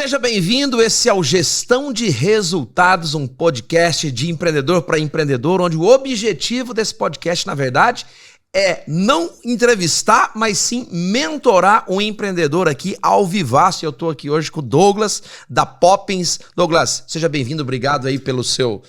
Seja bem-vindo, esse é o Gestão de Resultados, um podcast de empreendedor para empreendedor, onde o objetivo desse podcast, na verdade, é não entrevistar, mas sim mentorar um empreendedor aqui ao vivaço. Eu estou aqui hoje com o Douglas, da Poppins. Douglas, seja bem-vindo, obrigado aí pelo seu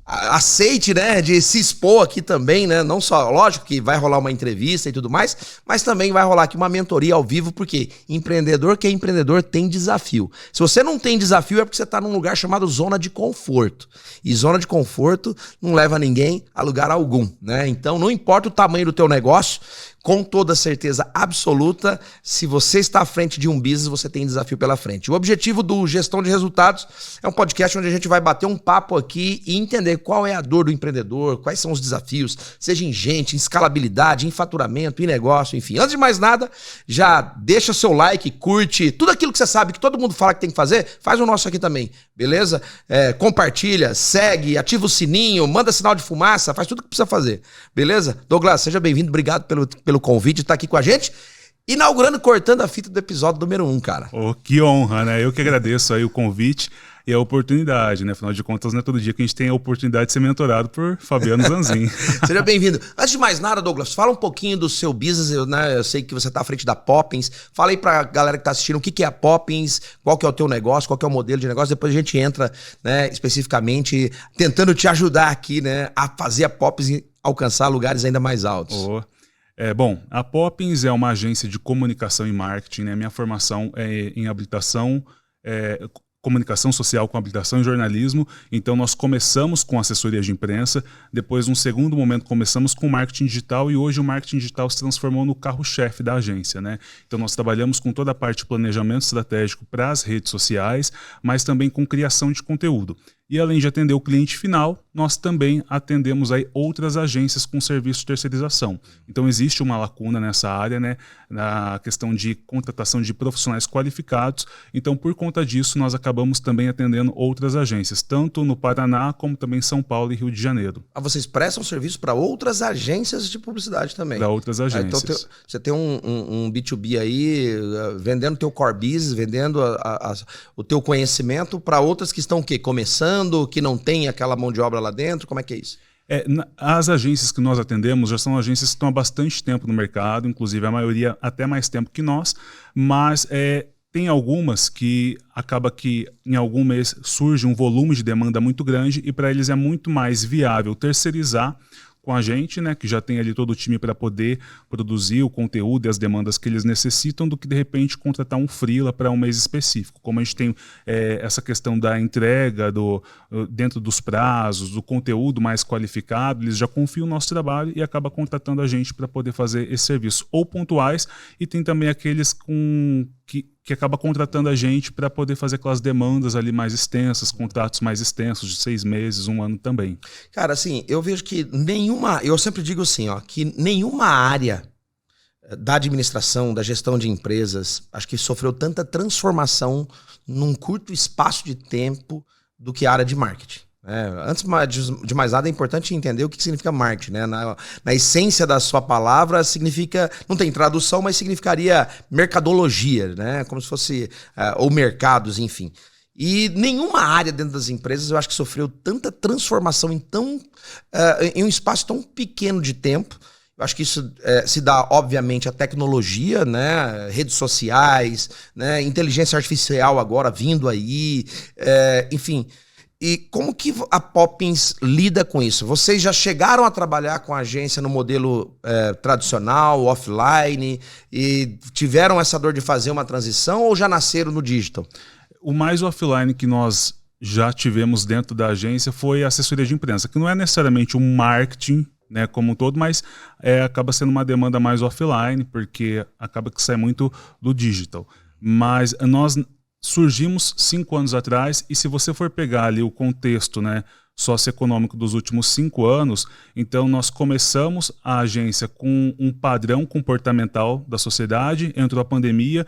aceite, né, de se expor aqui também, né, não só, lógico que vai rolar uma entrevista e tudo mais, mas também vai rolar aqui uma mentoria ao vivo, porque empreendedor que é empreendedor tem desafio. Se você não tem desafio é porque você está num lugar chamado zona de conforto, e zona de conforto não leva ninguém a lugar algum, né, então não importa o tamanho do teu negócio, com toda certeza absoluta, se você está à frente de um business, você tem desafio pela frente. O objetivo do Gestão de Resultados é um podcast onde a gente vai bater um papo aqui e entender qual é a dor do empreendedor, quais são os desafios, seja em gente, em escalabilidade, em faturamento, em negócio, enfim. Antes de mais nada, já deixa seu like, curte, tudo aquilo que você sabe que todo mundo fala que tem que fazer, faz o nosso aqui também, beleza? Compartilha, segue, ativa o sininho, manda sinal de fumaça, faz tudo o que precisa fazer, beleza? Douglas, seja bem-vindo, obrigado pelo convite de estar aqui com a gente, inaugurando, cortando a fita do episódio número 1, cara. Oh, que honra, né? Eu que agradeço aí o convite e a oportunidade, né? Afinal de contas, não é todo dia que a gente tem a oportunidade de ser mentorado por Fabiano Zanzin. Seja bem-vindo. Antes de mais nada, Douglas, fala um pouquinho do seu business, né? Eu sei que você está à frente da Poppins. Fala aí pra galera que está assistindo o que é a Poppins, qual que é o teu negócio, qual que é o modelo de negócio. Depois a gente entra, né, especificamente tentando te ajudar aqui, né, a fazer a Poppins alcançar lugares ainda mais altos. Oh. Bom, a Poppins é uma agência de comunicação e marketing, né? Minha formação é em habilitação, comunicação social com habilitação em jornalismo. Então nós começamos com assessoria de imprensa, depois num segundo momento começamos com marketing digital e hoje o marketing digital se transformou no carro-chefe da agência, né? Então nós trabalhamos com toda a parte de planejamento estratégico para as redes sociais, mas também com criação de conteúdo. E além de atender o cliente final, nós também atendemos aí outras agências com serviço de terceirização. Então existe uma lacuna nessa área, né, na questão de contratação de profissionais qualificados. Então por conta disso nós acabamos também atendendo outras agências, tanto no Paraná como também em São Paulo e Rio de Janeiro. Ah, vocês prestam serviço para outras agências de publicidade também? Para outras agências. Então você tem um B2B aí, vendendo teu core business, vendendo o teu conhecimento para outras que estão o quê? Começando, que não tem aquela mão de obra lá dentro? Como é que é isso? As agências que nós atendemos já são agências que estão há bastante tempo no mercado, inclusive a maioria até mais tempo que nós, mas tem algumas que acaba que em algum mês surge um volume de demanda muito grande e para eles é muito mais viável terceirizar com a gente, né, que já tem ali todo o time para poder produzir o conteúdo e as demandas que eles necessitam, do que de repente contratar um freela para um mês específico. Como a gente tem essa questão da entrega dentro dos prazos, do conteúdo mais qualificado, eles já confiam no nosso trabalho e acabam contratando a gente para poder fazer esse serviço, ou pontuais, e tem também aqueles que acaba contratando a gente para poder fazer aquelas demandas ali mais extensas, contratos mais extensos, de 6 meses, 1 ano também. Cara, assim, eu vejo que eu sempre digo assim, ó, que nenhuma área da administração, da gestão de empresas, acho que sofreu tanta transformação num curto espaço de tempo do que a área de marketing. Antes de mais nada, é importante entender o que significa marketing, né? Na essência da sua palavra, significa, não tem tradução, mas significaria mercadologia, né? Como se fosse, ou mercados, enfim. E nenhuma área dentro das empresas eu acho que sofreu tanta transformação em um espaço tão pequeno de tempo. Eu acho que isso se dá, obviamente, à tecnologia, né? Redes sociais, né? Inteligência artificial agora vindo aí, enfim. E como que a Poppins lida com isso? Vocês já chegaram a trabalhar com a agência no modelo tradicional, offline, e tiveram essa dor de fazer uma transição ou já nasceram no digital? O mais offline que nós já tivemos dentro da agência foi a assessoria de imprensa, que não é necessariamente um marketing, né, como um todo, mas acaba sendo uma demanda mais offline, porque acaba que sai muito do digital. Mas nós surgimos 5 anos atrás, e se você for pegar ali o contexto, né, socioeconômico dos últimos 5 anos, então nós começamos a agência com um padrão comportamental da sociedade, entrou a pandemia,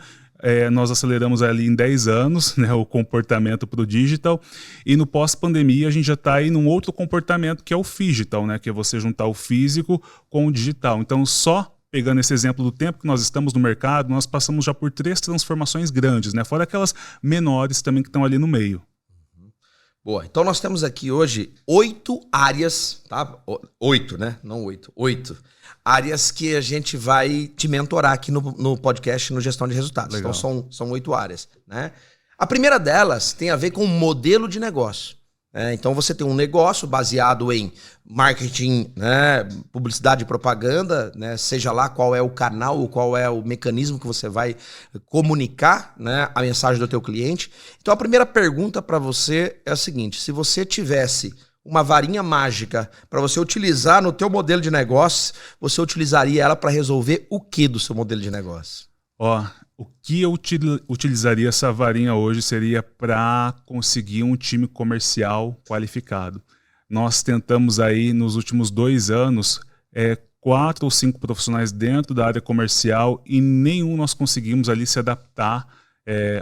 nós aceleramos ali em 10 anos, né, o comportamento para o digital, e no pós-pandemia a gente já está aí num outro comportamento que é o phygital, né, que é você juntar o físico com o digital. Então só pegando esse exemplo do tempo que nós estamos no mercado, nós passamos já por 3 transformações grandes, né? Fora aquelas menores também que estão ali no meio. Boa, então nós temos aqui hoje 8 áreas, tá? 8, né? Não 8, 8 áreas que a gente vai te mentorar aqui no podcast no Gestão de Resultados. Legal. Então são 8 áreas, né? A primeira delas tem a ver com o modelo de negócio. Então você tem um negócio baseado em marketing, né, publicidade e propaganda, né, seja lá qual é o canal ou qual é o mecanismo que você vai comunicar, né, a mensagem do teu cliente. Então a primeira pergunta para você é a seguinte: se você tivesse uma varinha mágica para você utilizar no teu modelo de negócio, você utilizaria ela para resolver o que do seu modelo de negócio? O que eu utilizaria essa varinha hoje seria para conseguir um time comercial qualificado. Nós tentamos aí nos últimos 2 anos 4 ou 5 profissionais dentro da área comercial e nenhum nós conseguimos ali se adaptar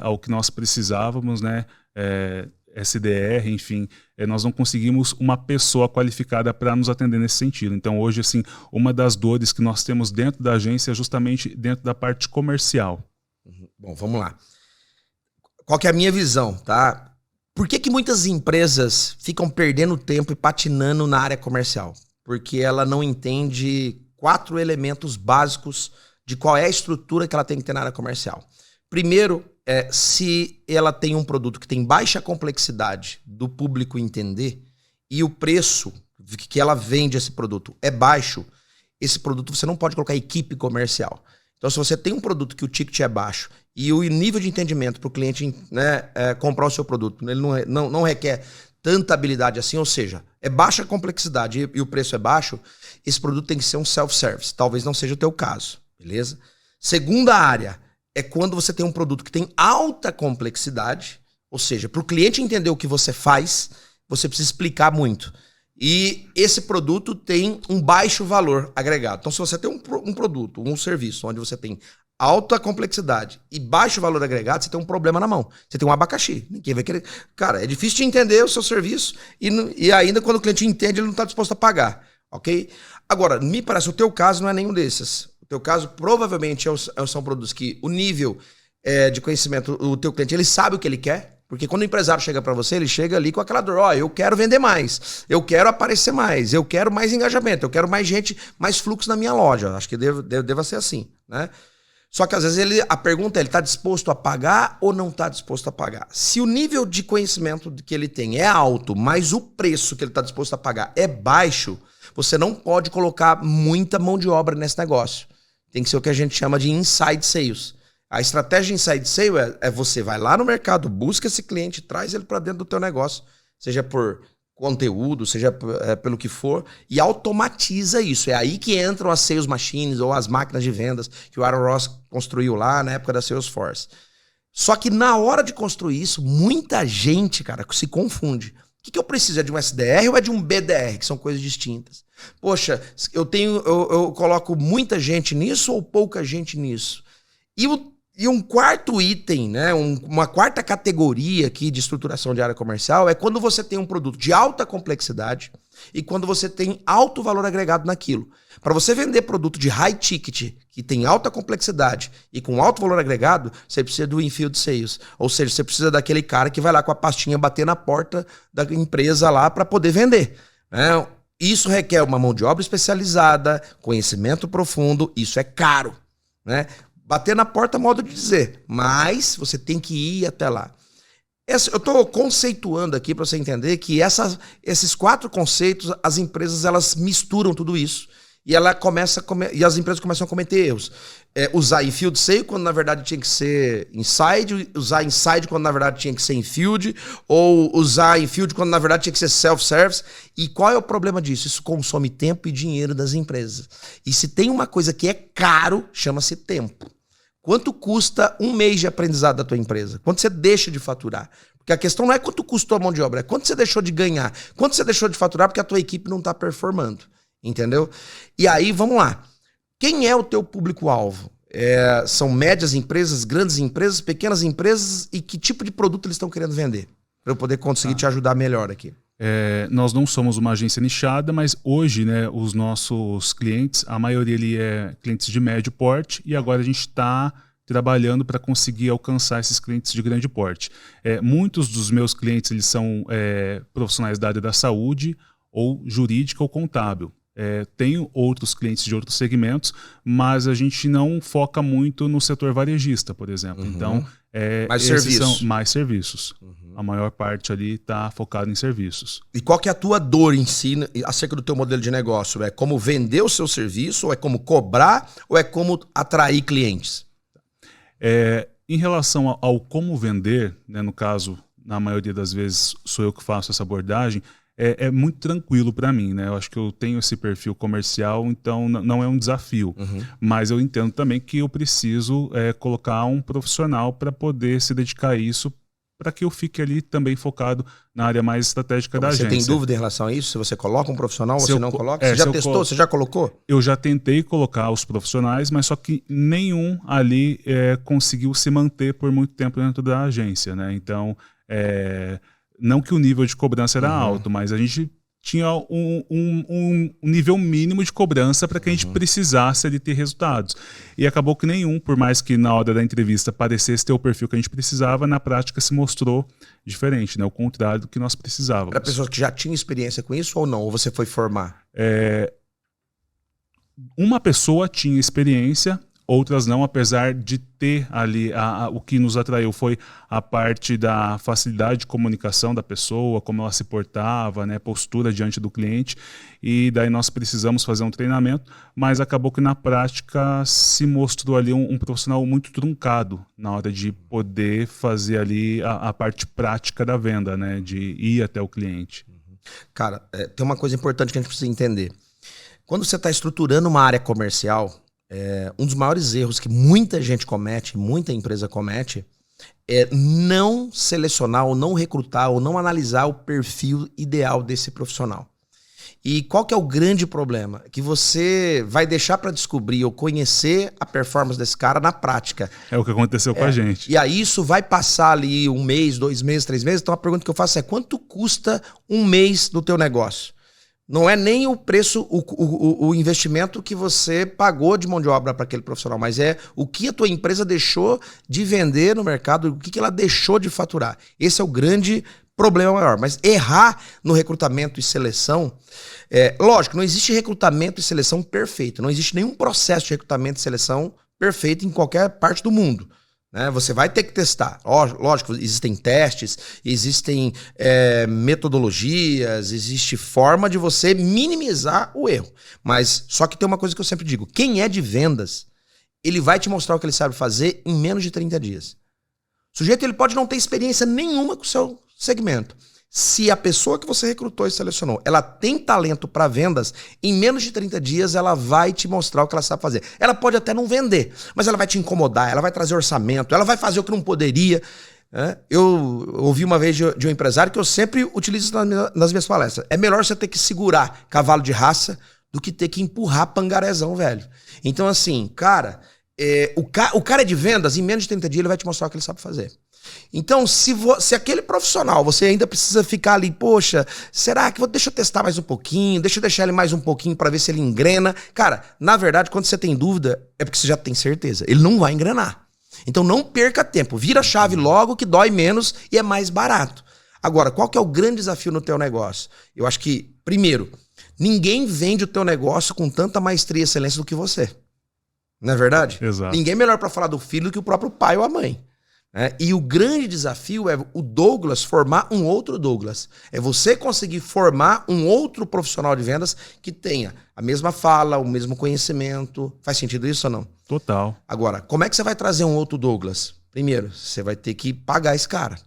ao que nós precisávamos, né? SDR, enfim, nós não conseguimos uma pessoa qualificada para nos atender nesse sentido. Então hoje, assim, uma das dores que nós temos dentro da agência é justamente dentro da parte comercial. Bom, vamos lá. Qual que é a minha visão, tá? Por que muitas empresas ficam perdendo tempo e patinando na área comercial? Porque ela não entende 4 elementos básicos de qual é a estrutura que ela tem que ter na área comercial. Primeiro, se ela tem um produto que tem baixa complexidade do público entender e o preço que ela vende esse produto é baixo, esse produto você não pode colocar equipe comercial. Então, se você tem um produto que o ticket é baixo e o nível de entendimento para o cliente, né, comprar o seu produto, ele não requer tanta habilidade assim, ou seja, é baixa complexidade e o preço é baixo, esse produto tem que ser um self-service. Talvez não seja o teu caso, beleza? Segunda área é quando você tem um produto que tem alta complexidade, ou seja, para o cliente entender o que você faz, você precisa explicar muito. E esse produto tem um baixo valor agregado. Então, se você tem um produto, um serviço, onde você tem alta complexidade e baixo valor agregado, você tem um problema na mão. Você tem um abacaxi. Ninguém vai querer. Cara, é difícil de entender o seu serviço e ainda quando o cliente entende, ele não está disposto a pagar. Ok? Agora, me parece, o teu caso não é nenhum desses. O teu caso provavelmente são produtos que o nível de conhecimento, o teu cliente, ele sabe o que ele quer. Porque quando o empresário chega para você, ele chega ali com aquela dor, eu quero vender mais, eu quero aparecer mais, eu quero mais engajamento, eu quero mais gente, mais fluxo na minha loja. Acho que deva ser assim, né? Só que às vezes a pergunta é, ele está disposto a pagar ou não está disposto a pagar? Se o nível de conhecimento que ele tem é alto, mas o preço que ele está disposto a pagar é baixo, você não pode colocar muita mão de obra nesse negócio. Tem que ser o que a gente chama de inside sales. A estratégia inside sale é você vai lá no mercado, busca esse cliente, traz ele para dentro do teu negócio, seja por conteúdo, seja pelo que for, e automatiza isso. É aí que entram as sales machines ou as máquinas de vendas que o Aaron Ross construiu lá na época da Salesforce. Só que na hora de construir isso, muita gente, cara, se confunde. O que eu preciso? É de um SDR ou é de um BDR? Que são coisas distintas. Poxa, eu coloco muita gente nisso ou pouca gente nisso? E um quarto item, né, uma quarta categoria aqui de estruturação de área comercial é quando você tem um produto de alta complexidade e quando você tem alto valor agregado naquilo. Para você vender produto de high ticket, que tem alta complexidade e com alto valor agregado, você precisa do infield sales. Ou seja, você precisa daquele cara que vai lá com a pastinha bater na porta da empresa lá para poder vender, né? Isso requer uma mão de obra especializada, conhecimento profundo, isso é caro, né? Bater na porta, modo de dizer, mas você tem que ir até lá. Eu estou conceituando aqui para você entender que esses 4 conceitos, as empresas elas misturam tudo isso e as empresas começam a cometer erros. Usar infield sale quando na verdade tinha que ser inside, usar inside quando na verdade tinha que ser infield, ou usar infield quando na verdade tinha que ser self-service. E qual é o problema disso? Isso consome tempo e dinheiro das empresas. E se tem uma coisa que é caro, chama-se tempo. Quanto custa um mês de aprendizado da tua empresa? Quanto você deixa de faturar? Porque a questão não é quanto custou a mão de obra, é quanto você deixou de ganhar. Quanto você deixou de faturar porque a tua equipe não está performando. Entendeu? E aí, vamos lá. Quem é o teu público-alvo? São médias empresas, grandes empresas, pequenas empresas e que tipo de produto eles estão querendo vender? Para eu poder conseguir te ajudar melhor aqui. Nós não somos uma agência nichada, mas hoje, né, os nossos clientes, a maioria ali é clientes de médio porte, e agora a gente está trabalhando para conseguir alcançar esses clientes de grande porte. Muitos dos meus clientes eles são profissionais da área da saúde, ou jurídica ou contábil. Tenho outros clientes de outros segmentos, mas a gente não foca muito no setor varejista, por exemplo. Uhum. Então, mais esses serviços. são mais serviços. Uhum. A maior parte ali está focada em serviços. E qual que é a tua dor em si acerca do teu modelo de negócio? É como vender o seu serviço, ou é como cobrar, ou é como atrair clientes? Em relação ao como vender, né, no caso, na maioria das vezes sou eu que faço essa abordagem, é muito tranquilo para mim, né? Eu acho que eu tenho esse perfil comercial, então não é um desafio. Uhum. Mas eu entendo também que eu preciso colocar um profissional para poder se dedicar a isso, para que eu fique ali também focado na área mais estratégica da agência. Você tem dúvida em relação a isso? Se você coloca um profissional ou você não coloca? Você se já testou? Você já colocou? Eu já tentei colocar os profissionais, mas só que nenhum ali conseguiu se manter por muito tempo dentro da agência, né? Então, não que o nível de cobrança era alto, mas a gente tinha um nível mínimo de cobrança para que a gente precisasse ali ter resultados. E acabou que nenhum, por mais que na hora da entrevista parecesse ter o perfil que a gente precisava, na prática se mostrou diferente, né? O contrário do que nós precisávamos. Para pessoas que já tinham experiência com isso ou não? Ou você foi formar? Uma pessoa tinha experiência, outras não, apesar de ter ali o que nos atraiu foi a parte da facilidade de comunicação da pessoa, como ela se portava, né, postura diante do cliente, e daí nós precisamos fazer um treinamento, mas acabou que na prática se mostrou ali um profissional muito truncado na hora de poder fazer ali a parte prática da venda, né, de ir até o cliente. Cara, tem uma coisa importante que a gente precisa entender. Quando você está estruturando uma área comercial, um dos maiores erros que muita gente comete, muita empresa comete, é não selecionar ou não recrutar ou não analisar o perfil ideal desse profissional. E qual que é o grande problema? Que você vai deixar para descobrir ou conhecer a performance desse cara na prática. É o que aconteceu com a gente. E aí isso vai passar ali 1 mês, 2 meses, 3 meses. Então a pergunta que eu faço é: quanto custa 1 mês do teu negócio? Não é nem o preço, o investimento que você pagou de mão de obra para aquele profissional, mas é o que a tua empresa deixou de vender no mercado, o que ela deixou de faturar. Esse é o grande problema maior. Mas errar no recrutamento e seleção, lógico, não existe recrutamento e seleção perfeito. Não existe nenhum processo de recrutamento e seleção perfeito em qualquer parte do mundo. Você vai ter que testar. Lógico, existem testes, existem metodologias, existe forma de você minimizar o erro. Mas só que tem uma coisa que eu sempre digo: quem é de vendas, ele vai te mostrar o que ele sabe fazer em menos de 30 dias. O sujeito ele pode não ter experiência nenhuma com o seu segmento. Se a pessoa que você recrutou e selecionou, ela tem talento para vendas, em menos de 30 dias ela vai te mostrar o que ela sabe fazer. Ela pode até não vender, mas ela vai te incomodar, ela vai trazer orçamento, ela vai fazer o que não poderia. Eu ouvi uma vez de um empresário que eu sempre utilizo nas minhas palestras. É melhor você ter que segurar cavalo de raça do que ter que empurrar pangarezão, velho. Então assim, cara, o cara é de vendas, em menos de 30 dias ele vai te mostrar o que ele sabe fazer. Então, se aquele profissional, você ainda precisa ficar ali, poxa, será que deixa eu testar mais um pouquinho, deixa eu deixar ele mais um pouquinho para ver se ele engrena. Cara, na verdade, quando você tem dúvida, é porque você já tem certeza. Ele não vai engrenar. Então não perca tempo, vira a chave logo que dói menos e é mais barato. Agora, qual que é o grande desafio no teu negócio? Eu acho que, primeiro, ninguém vende o teu negócio com tanta maestria e excelência do que você. Não é verdade? Exato. Ninguém é melhor para falar do filho do que o próprio pai ou a mãe. E o grande desafio é o Douglas formar um outro Douglas. É você conseguir formar um outro profissional de vendas que tenha a mesma fala, o mesmo conhecimento. Faz sentido isso ou não? Total. Agora, como é que você vai trazer um outro Douglas? Primeiro, você vai ter que pagar esse cara.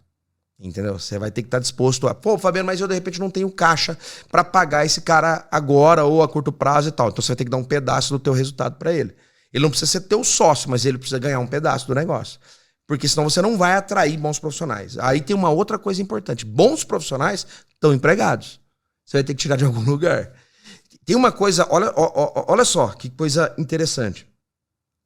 Entendeu? Você vai ter que estar disposto a... Pô, Fabiano, mas eu de repente não tenho caixa para pagar esse cara agora ou a curto prazo e tal. Então você vai ter que dar um pedaço do teu resultado para ele. Ele não precisa ser teu sócio, mas ele precisa ganhar um pedaço do negócio. Porque senão você não vai atrair bons profissionais. Aí tem uma outra coisa importante. Bons profissionais estão empregados. Você vai ter que tirar de algum lugar. Tem uma coisa, olha só que coisa interessante.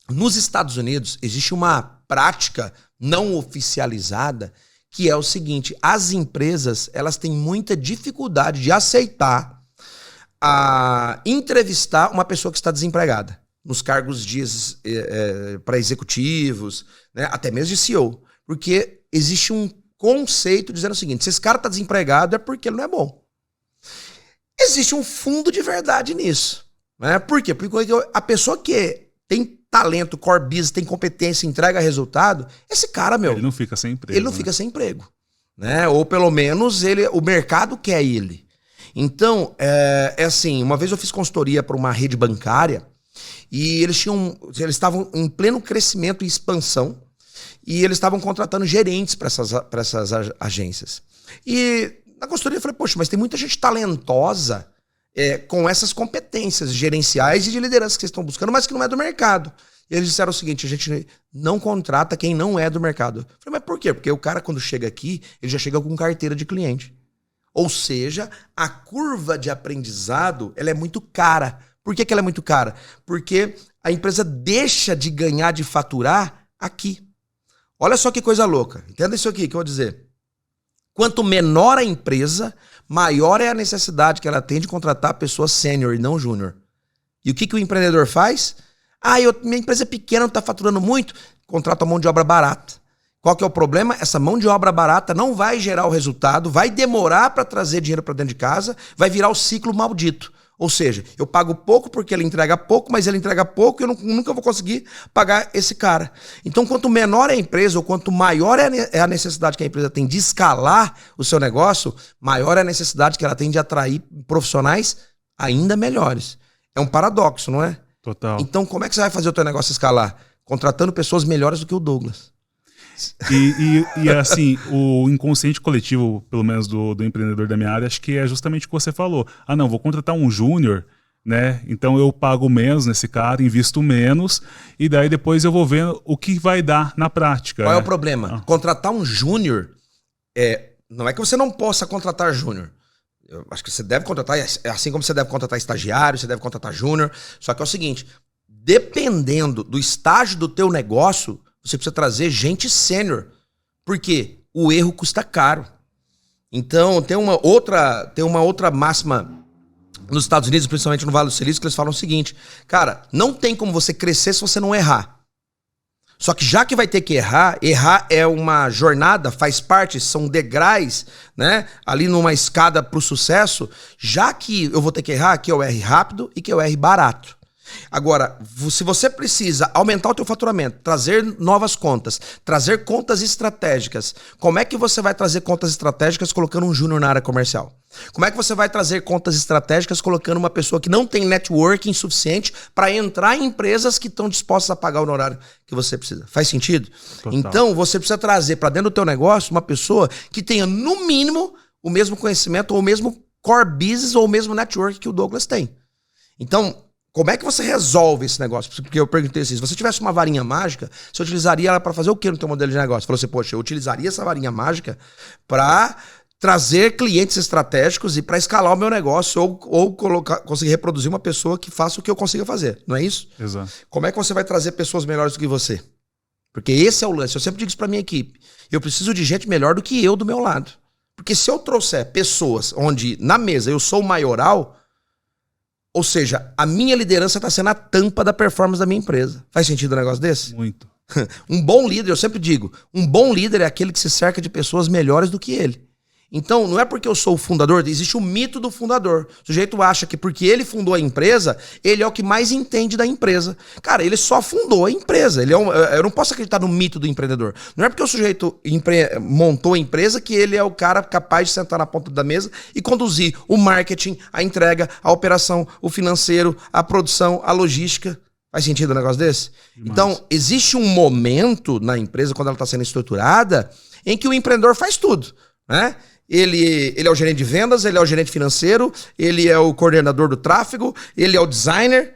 Nos Estados Unidos existe uma prática não oficializada que é o seguinte, as empresas, elas têm muita dificuldade de aceitar entrevistar uma pessoa que está desempregada, nos cargos para executivos, né, até mesmo de CEO, porque existe um conceito dizendo o seguinte, se esse cara está desempregado é porque ele não é bom. Existe um fundo de verdade nisso. Né? Por quê? Porque a pessoa que tem talento, core business, tem competência, entrega resultado, esse cara, meu... Ele não fica sem emprego. Ele não fica sem emprego. Né? Ou pelo menos o mercado quer ele. Então, assim, uma vez eu fiz consultoria para uma rede bancária e eles estavam em pleno crescimento e expansão e eles estavam contratando gerentes para essas agências. E na consultoria eu falei, poxa, mas tem muita gente talentosa com essas competências gerenciais e de liderança que vocês estão buscando, mas que não é do mercado. E eles disseram o seguinte, a gente não contrata quem não é do mercado. Eu falei, mas por quê? Porque o cara quando chega aqui, ele já chega com carteira de cliente. Ou seja, a curva de aprendizado ela é muito cara. Por que ela é muito cara? Porque a empresa deixa de ganhar, de faturar aqui. Olha só que coisa louca. Entenda isso aqui que eu vou dizer. Quanto menor a empresa, maior é a necessidade que ela tem de contratar pessoas sênior e não júnior. E o que o empreendedor faz? Minha empresa é pequena, não está faturando muito, contrata mão de obra barata. Qual que é o problema? Essa mão de obra barata não vai gerar o resultado, vai demorar para trazer dinheiro para dentro de casa, vai virar o ciclo maldito. Ou seja, eu pago pouco porque ele entrega pouco, mas ele entrega pouco e eu nunca vou conseguir pagar esse cara. Então, quanto menor é a empresa ou quanto maior é a necessidade que a empresa tem de escalar o seu negócio, maior é a necessidade que ela tem de atrair profissionais ainda melhores. É um paradoxo, não é? Total. Então, como é que você vai fazer o teu negócio escalar? Contratando pessoas melhores do que o Douglas. E assim, o inconsciente coletivo, pelo menos do empreendedor da minha área, acho que é justamente o que você falou. Não, vou contratar um júnior, né? Então eu pago menos nesse cara, invisto menos, e daí depois eu vou ver o que vai dar na prática. Qual é o problema? Contratar um júnior, não é que você não possa contratar júnior. Eu acho que você deve contratar, assim como você deve contratar estagiário, você deve contratar júnior. Só que é o seguinte, dependendo do estágio do teu negócio, você precisa trazer gente sênior. Por quê? O erro custa caro. Então, tem uma outra máxima nos Estados Unidos, principalmente no Vale do Silício, que eles falam o seguinte, cara, não tem como você crescer se você não errar. Só que já que vai ter que errar é uma jornada, faz parte, são degraus, né? Ali numa escada para o sucesso, já que eu vou ter que errar, que eu erre rápido e que eu erre barato. Agora, se você precisa aumentar o teu faturamento, trazer novas contas, trazer contas estratégicas, como é que você vai trazer contas estratégicas colocando um júnior na área comercial? Como é que você vai trazer contas estratégicas colocando uma pessoa que não tem networking suficiente para entrar em empresas que estão dispostas a pagar o honorário que você precisa? Faz sentido? Total. Então, você precisa trazer para dentro do teu negócio uma pessoa que tenha, no mínimo, o mesmo conhecimento ou o mesmo core business ou o mesmo network que o Douglas tem. Então, como é que você resolve esse negócio? Porque eu perguntei assim, se você tivesse uma varinha mágica, você utilizaria ela para fazer o que no teu modelo de negócio? Você falou assim, poxa, eu utilizaria essa varinha mágica para trazer clientes estratégicos e para escalar o meu negócio ou conseguir reproduzir uma pessoa que faça o que eu consiga fazer, não é isso? Exato. Como é que você vai trazer pessoas melhores do que você? Porque esse é o lance. Eu sempre digo isso para minha equipe. Eu preciso de gente melhor do que eu do meu lado. Porque se eu trouxer pessoas onde na mesa eu sou o maioral, ou seja, a minha liderança está sendo a tampa da performance da minha empresa. Faz sentido um negócio desse? Muito. Um bom líder, eu sempre digo, um bom líder é aquele que se cerca de pessoas melhores do que ele. Então, não é porque eu sou o fundador, existe o mito do fundador. O sujeito acha que porque ele fundou a empresa, ele é o que mais entende da empresa. Cara, ele só fundou a empresa. Eu não posso acreditar no mito do empreendedor. Não é porque o sujeito montou a empresa que ele é o cara capaz de sentar na ponta da mesa e conduzir o marketing, a entrega, a operação, o financeiro, a produção, a logística. Faz sentido um negócio desse? Demais. Então, existe um momento na empresa, quando ela está sendo estruturada, em que o empreendedor faz tudo, né? Ele é o gerente de vendas, ele é o gerente financeiro, ele é o coordenador do tráfego, ele é o designer.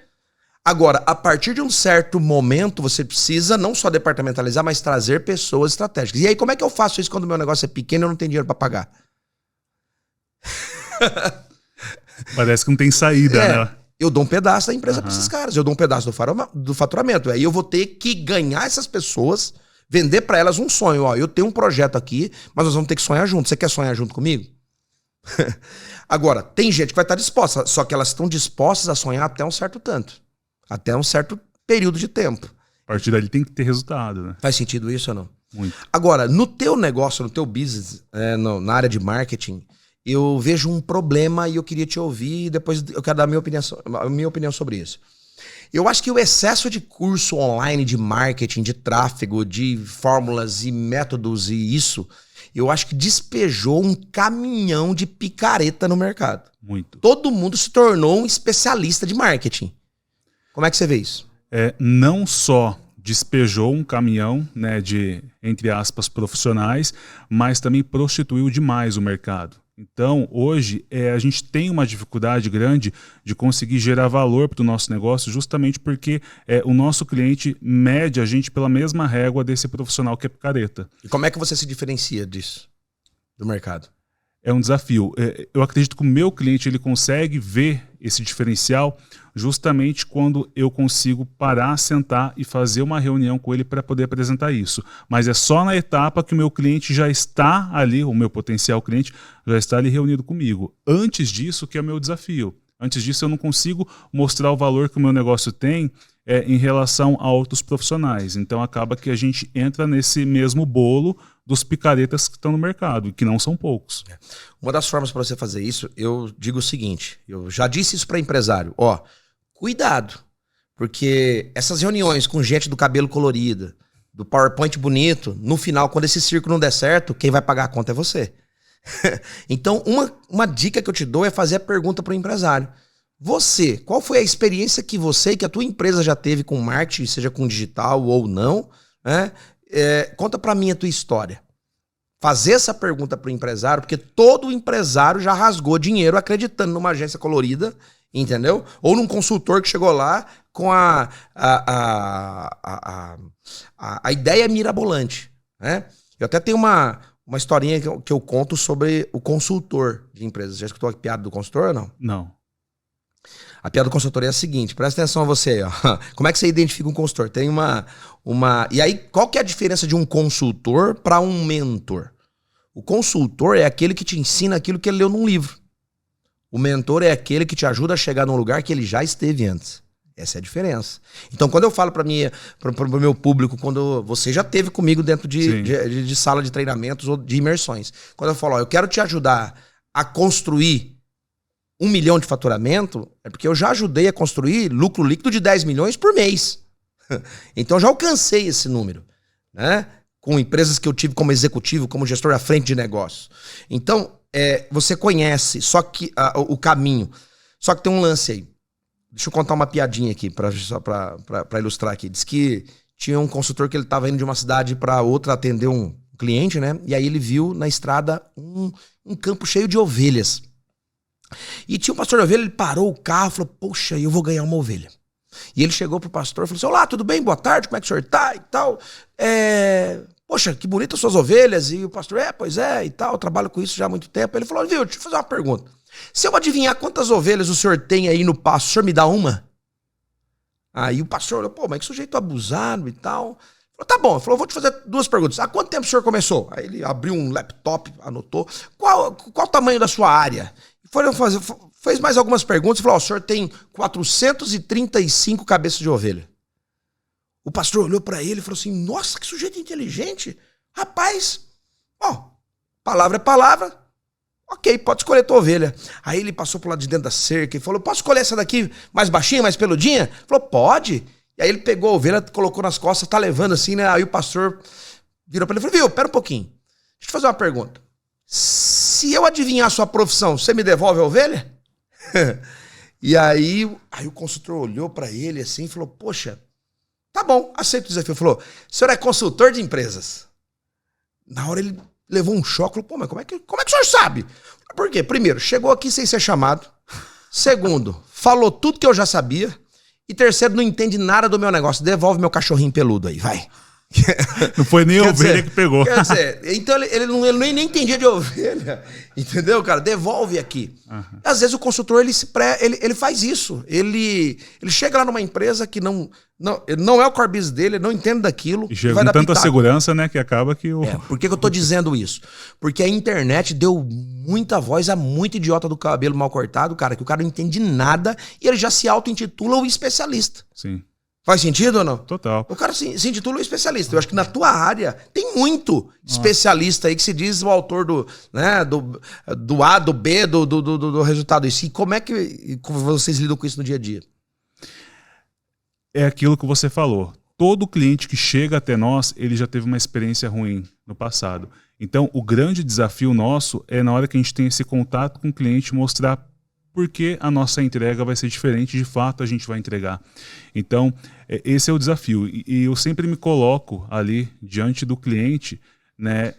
Agora, a partir de um certo momento, você precisa não só departamentalizar, mas trazer pessoas estratégicas. E aí, como é que eu faço isso quando o meu negócio é pequeno e eu não tenho dinheiro para pagar? Parece que não tem saída, né? Eu dou um pedaço da empresa para esses caras, eu dou um pedaço do faturamento. Aí eu vou ter que ganhar essas pessoas Vender para elas um sonho. Ó, eu tenho um projeto aqui, mas nós vamos ter que sonhar junto. Você quer sonhar junto comigo? Agora, tem gente que vai estar disposta, só que elas estão dispostas a sonhar até um certo tanto. Até um certo período de tempo. A partir dali tem que ter resultado, né? Faz sentido isso ou não? Muito. Agora, no teu negócio, no teu business, na área de marketing, eu vejo um problema e eu queria te ouvir e depois eu quero dar a minha opinião sobre isso. Eu acho que o excesso de curso online de marketing, de tráfego, de fórmulas e métodos e isso, eu acho que despejou um caminhão de picareta no mercado. Muito. Todo mundo se tornou um especialista de marketing. Como é que você vê isso? Não só despejou um caminhão, né, de, entre aspas, profissionais, mas também prostituiu demais o mercado. Então, hoje, a gente tem uma dificuldade grande de conseguir gerar valor para o nosso negócio, justamente porque o nosso cliente mede a gente pela mesma régua desse profissional que é picareta. E como é que você se diferencia disso, do mercado? É um desafio. Eu acredito que o meu cliente ele consegue ver esse diferencial justamente quando eu consigo parar, sentar e fazer uma reunião com ele para poder apresentar isso. Mas é só na etapa que o meu cliente já está ali, o meu potencial cliente já está ali reunido comigo. Antes disso que é o meu desafio. Antes disso eu não consigo mostrar o valor que o meu negócio tem em relação a outros profissionais. Então acaba que a gente entra nesse mesmo bolo dos picaretas que estão no mercado, que não são poucos. Uma das formas para você fazer isso, eu digo o seguinte, eu já disse isso para empresário, ó, cuidado, porque essas reuniões com gente do cabelo colorido, do PowerPoint bonito, no final, quando esse circo não der certo, quem vai pagar a conta é você. Então, uma dica que eu te dou é fazer a pergunta para o empresário. Você, qual foi a experiência que você e que a tua empresa já teve com marketing, seja com digital ou não, né? Conta para mim a tua história. Fazer essa pergunta para o empresário, porque todo empresário já rasgou dinheiro acreditando numa agência colorida, entendeu? Ou num consultor que chegou lá com a ideia mirabolante, né? Eu até tenho uma historinha que eu conto sobre o consultor de empresas. Já escutou a piada do consultor ou não? Não. A piada do consultor é a seguinte, presta atenção a você, ó. Como é que você identifica um consultor? Tem E aí, qual que é a diferença de um consultor para um mentor? O consultor é aquele que te ensina aquilo que ele leu num livro. O mentor é aquele que te ajuda a chegar num lugar que ele já esteve antes. Essa é a diferença. Então, quando eu falo para o meu público, quando você já esteve comigo dentro de sala de treinamentos ou de imersões, quando eu falo, ó, eu quero te ajudar a construir 1 milhão de faturamento, é porque eu já ajudei a construir lucro líquido de 10 milhões por mês. Então eu já alcancei esse número, né? Com empresas que eu tive como executivo, como gestor à frente de negócio. Então, você conhece só que o caminho. Só que tem um lance aí. Deixa eu contar uma piadinha aqui, só para ilustrar aqui. Diz que tinha um consultor que ele estava indo de uma cidade para outra atender um cliente, né? E aí ele viu na estrada um campo cheio de ovelhas. E tinha um pastor de ovelha, ele parou o carro e falou, poxa, eu vou ganhar uma ovelha. E ele chegou pro pastor e falou assim, olá, tudo bem? Boa tarde, como é que o senhor tá? E tal. Poxa, que bonitas suas ovelhas. E o pastor, pois é, e tal, eu trabalho com isso já há muito tempo. Ele falou, viu, deixa eu fazer uma pergunta. Se eu adivinhar quantas ovelhas o senhor tem aí no pasto, o senhor me dá uma? Aí o pastor olhou, pô, mas que sujeito abusado e tal. Falou, tá bom, ele falou, vou te fazer 2 perguntas. Há quanto tempo o senhor começou? Aí ele abriu um laptop, anotou. Qual o tamanho da sua área? Fez mais algumas perguntas e falou, o senhor tem 435 cabeças de ovelha. O pastor olhou pra ele e falou assim, nossa, que sujeito inteligente. Rapaz, palavra é palavra. Ok, pode escolher tua ovelha. Aí ele passou pro lado de dentro da cerca e falou, posso escolher essa daqui mais baixinha, mais peludinha? Falou, pode. E aí ele pegou a ovelha, colocou nas costas, tá levando assim, né? Aí o pastor virou pra ele e falou, viu, pera um pouquinho. Deixa eu te fazer uma pergunta. Se eu adivinhar a sua profissão, você me devolve a ovelha? E aí o consultor olhou pra ele assim e falou, poxa, tá bom, aceito o desafio. Falou, o senhor é consultor de empresas. Na hora ele levou um choque, falou, pô, mas como é que o senhor sabe? Por quê? Primeiro, chegou aqui sem ser chamado. Segundo, falou tudo que eu já sabia. E terceiro, não entende nada do meu negócio. Devolve meu cachorrinho peludo aí, vai. Não foi nem a ovelha que pegou. Quer dizer, então ele nem entendia de ovelha, entendeu, cara? Devolve aqui. Uhum. Às vezes o consultor, ele faz isso. Ele chega lá numa empresa que não é o core business dele, ele não entende daquilo. E chega com tanta segurança, né, que acaba que o... Por que eu tô dizendo isso? Porque a internet deu muita voz a muito idiota do cabelo mal cortado, cara, que o cara não entende nada e ele já se auto-intitula o especialista. Sim. Faz sentido ou não? Total. O cara se intitula um especialista. Eu acho que na tua área tem muito especialista aí que se diz o autor do A, do B, do resultado. E como é que vocês lidam com isso no dia a dia? É aquilo que você falou. Todo cliente que chega até nós, ele já teve uma experiência ruim no passado. Então, o grande desafio nosso é na hora que a gente tem esse contato com o cliente, mostrar porque a nossa entrega vai ser diferente, de fato a gente vai entregar. Então, esse é o desafio. E eu sempre me coloco ali diante do cliente, né,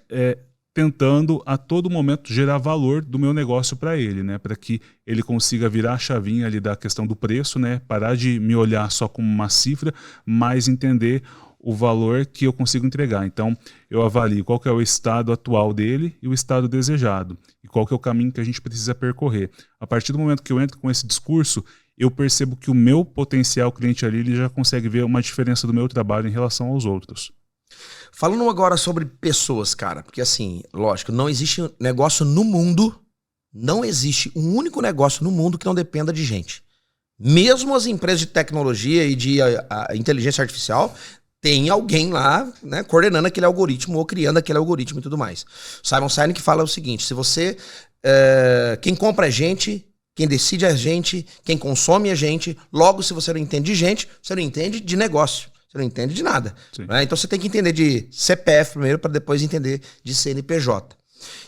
tentando a todo momento gerar valor do meu negócio para ele, né, para que ele consiga virar a chavinha ali da questão do preço, né, parar de me olhar só como uma cifra, mas entender o valor que eu consigo entregar. Então, eu avalio qual que é o estado atual dele e o estado desejado. E qual que é o caminho que a gente precisa percorrer. A partir do momento que eu entro com esse discurso, eu percebo que o meu potencial cliente ali, ele já consegue ver uma diferença do meu trabalho em relação aos outros. Falando agora sobre pessoas, cara, porque assim, lógico, não existe negócio no mundo, não existe um único negócio no mundo que não dependa de gente. Mesmo as empresas de tecnologia e de inteligência artificial, tem alguém lá, né, coordenando aquele algoritmo ou criando aquele algoritmo e tudo mais. Simon Sinek fala o seguinte: se você, quem compra é gente, quem decide é gente, quem consome é gente, logo se você não entende de gente, você não entende de negócio, você não entende de nada. Né? Então você tem que entender de CPF primeiro para depois entender de CNPJ.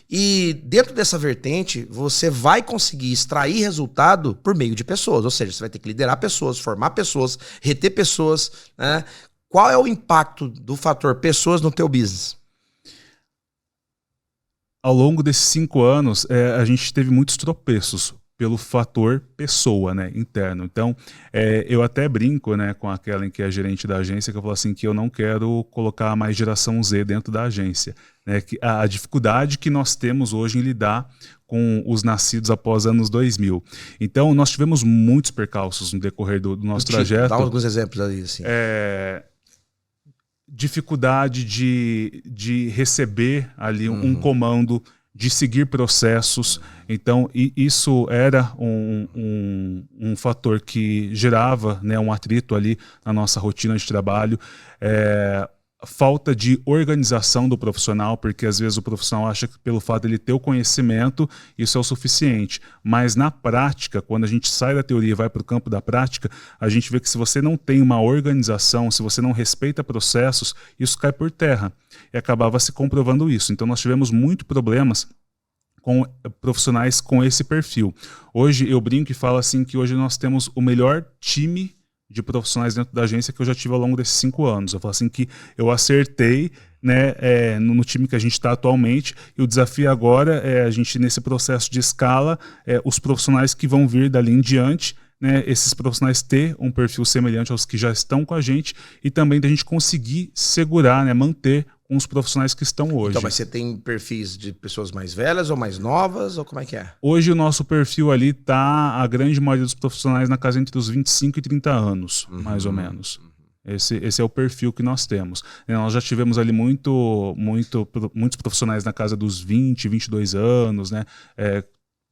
E dentro dessa vertente, você vai conseguir extrair resultado por meio de pessoas, ou seja, você vai ter que liderar pessoas, formar pessoas, reter pessoas, né? Qual é o impacto do fator pessoas no teu business? Ao longo desses 5 anos, a gente teve muitos tropeços pelo fator pessoa, né, interno. Então, eu até brinco, né, com aquela que é gerente da agência, que eu falo assim, que eu não quero colocar mais geração Z dentro da agência. Né, que a dificuldade que nós temos hoje em lidar com os nascidos após anos 2000. Então, nós tivemos muitos percalços no decorrer do nosso trajeto. Dá alguns exemplos aí, assim. Dificuldade de receber ali um comando, de seguir processos. Então, isso era um fator que gerava, né, um atrito ali na nossa rotina de trabalho. Falta de organização do profissional, porque às vezes o profissional acha que pelo fato de ele ter o conhecimento, isso é o suficiente. Mas na prática, quando a gente sai da teoria e vai para o campo da prática, a gente vê que se você não tem uma organização, se você não respeita processos, isso cai por terra. E acabava se comprovando isso. Então nós tivemos muitos problemas com profissionais com esse perfil. Hoje eu brinco e falo assim que hoje nós temos o melhor time de profissionais dentro da agência que eu já tive ao longo desses 5 anos. Eu falo assim que eu acertei, né, no time que a gente está atualmente, e o desafio agora é a gente, nesse processo de escala, os profissionais que vão vir dali em diante, né, esses profissionais ter um perfil semelhante aos que já estão com a gente, e também da gente conseguir segurar, né, manter com os profissionais que estão hoje. Então, mas você tem perfis de pessoas mais velhas ou mais novas, ou como é que é? Hoje o nosso perfil ali está, a grande maioria dos profissionais na casa entre os 25 e 30 anos, mais ou menos. Esse é o perfil que nós temos. Nós já tivemos ali muitos profissionais na casa dos 20, 22 anos, né?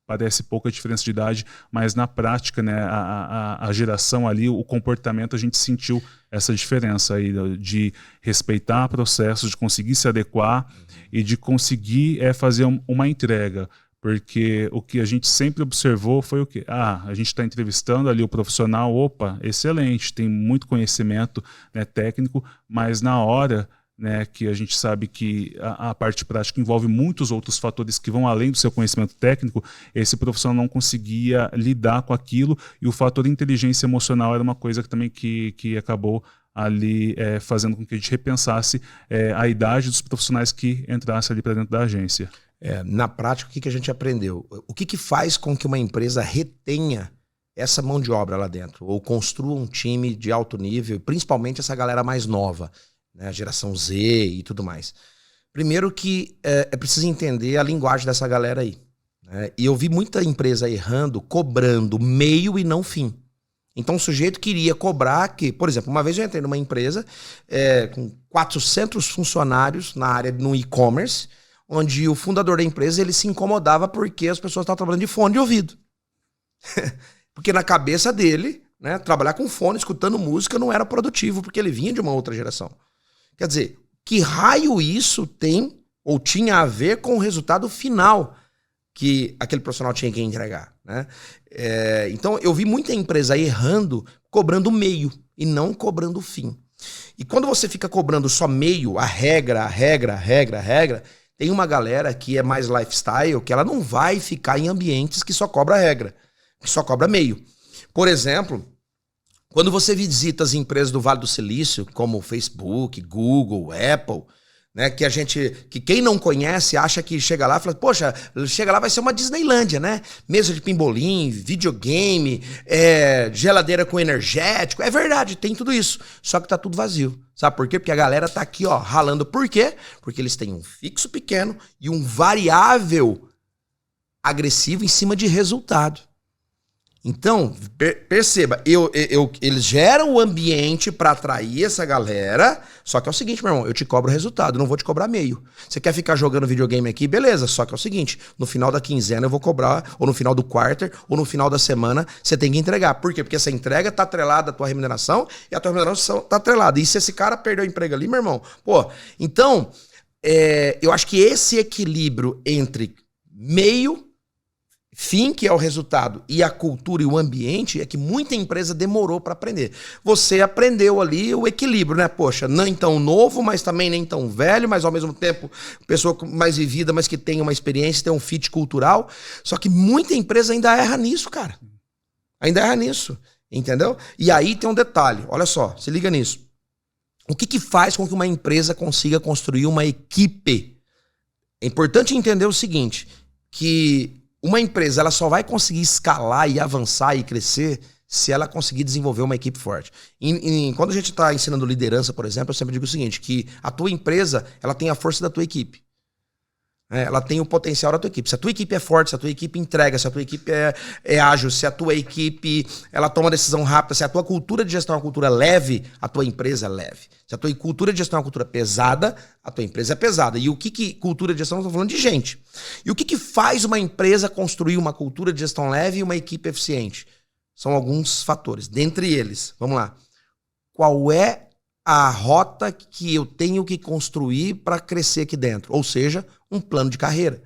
Parece pouca diferença de idade, mas na prática, né, a geração ali, o comportamento, a gente sentiu essa diferença aí de respeitar processos, de conseguir se adequar e de conseguir fazer uma entrega. Porque o que a gente sempre observou foi o quê? A gente está entrevistando ali o profissional, opa, excelente, tem muito conhecimento, né, técnico, mas na hora, né, que a gente sabe que a parte prática envolve muitos outros fatores que vão além do seu conhecimento técnico, esse profissional não conseguia lidar com aquilo, e o fator inteligência emocional era uma coisa que também que acabou ali fazendo com que a gente repensasse a idade dos profissionais que entrassem ali para dentro da agência. Na prática, o que a gente aprendeu? O que faz com que uma empresa retenha essa mão de obra lá dentro? Ou construa um time de alto nível, principalmente essa galera mais nova? né, a geração Z e tudo mais. Primeiro que é preciso entender a linguagem dessa galera aí. Né? E eu vi muita empresa errando, cobrando meio e não fim. Então o sujeito queria cobrar que, por exemplo, uma vez eu entrei numa empresa com 400 funcionários na área no e-commerce, onde o fundador da empresa ele se incomodava porque as pessoas estavam trabalhando de fone de ouvido. Porque na cabeça dele, né, trabalhar com fone, escutando música, não era produtivo, porque ele vinha de uma outra geração. Quer dizer, que raio isso tem ou tinha a ver com o resultado final que aquele profissional tinha que entregar, né? Então eu vi muita empresa errando, cobrando meio e não cobrando o fim. E quando você fica cobrando só meio, a regra, tem uma galera que é mais lifestyle, que ela não vai ficar em ambientes que só cobra regra, que só cobra meio. Por exemplo, quando você visita as empresas do Vale do Silício, como Facebook, Google, Apple, né, que quem não conhece acha que chega lá e fala, poxa, chega lá vai ser uma Disneylândia, né? Mesa de pimbolim, videogame, geladeira com energético. É verdade, tem tudo isso. Só que tá tudo vazio. Sabe por quê? Porque a galera tá aqui, ó, ralando. Por quê? Porque eles têm um fixo pequeno e um variável agressivo em cima de resultado. Então, perceba, eles geram o ambiente para atrair essa galera, só que é o seguinte, meu irmão, eu te cobro o resultado, não vou te cobrar meio. Você quer ficar jogando videogame aqui? Beleza, só que é o seguinte, no final da quinzena eu vou cobrar, ou no final do quarter, ou no final da semana, você tem que entregar. Por quê? Porque essa entrega tá atrelada à tua remuneração, e a tua remuneração tá atrelada. E se esse cara perdeu o emprego ali, meu irmão, então, eu acho que esse equilíbrio entre meio, fim, que é o resultado, e a cultura e o ambiente, é que muita empresa demorou para aprender. Você aprendeu ali o equilíbrio, né? Poxa, nem tão novo, mas também nem tão velho, mas ao mesmo tempo pessoa mais vivida, mas que tem uma experiência, tem um fit cultural. Só que muita empresa ainda erra nisso, cara. Ainda erra nisso, entendeu? E aí tem um detalhe, olha só, se liga nisso. O que faz com que uma empresa consiga construir uma equipe? É importante entender o seguinte, que uma empresa ela só vai conseguir escalar e avançar e crescer se ela conseguir desenvolver uma equipe forte. Quando a gente está ensinando liderança, por exemplo, eu sempre digo o seguinte, que a tua empresa ela tem a força da tua equipe. Ela tem o potencial da tua equipe. Se a tua equipe é forte, se a tua equipe entrega, se a tua equipe é ágil, se a tua equipe ela toma decisão rápida, se a tua cultura de gestão é uma cultura leve, a tua empresa é leve. Se a tua cultura de gestão é uma cultura pesada, a tua empresa é pesada. E o que cultura de gestão? Eu estou falando de gente. E o que faz uma empresa construir uma cultura de gestão leve e uma equipe eficiente? São alguns fatores. Dentre eles, vamos lá. Qual é a rota que eu tenho que construir para crescer aqui dentro? Ou seja, um plano de carreira.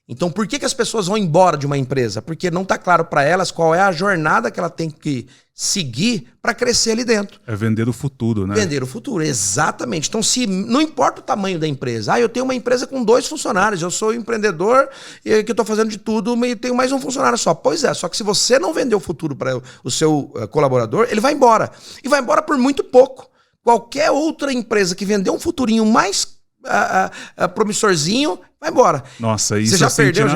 Então, por que as pessoas vão embora de uma empresa? Porque não está claro para elas qual é a jornada que ela tem que seguir para crescer ali dentro. É vender o futuro, né? Vender o futuro, exatamente. Então, não importa o tamanho da empresa. Eu tenho uma empresa com 2 funcionários, eu sou empreendedor e que estou fazendo de tudo e tenho mais um funcionário só. Pois é, só que se você não vender o futuro para o seu colaborador, ele vai embora. E vai embora por muito pouco. Qualquer outra empresa que vender um futurinho mais promissorzinho, vai embora. Nossa, isso você já perdeu?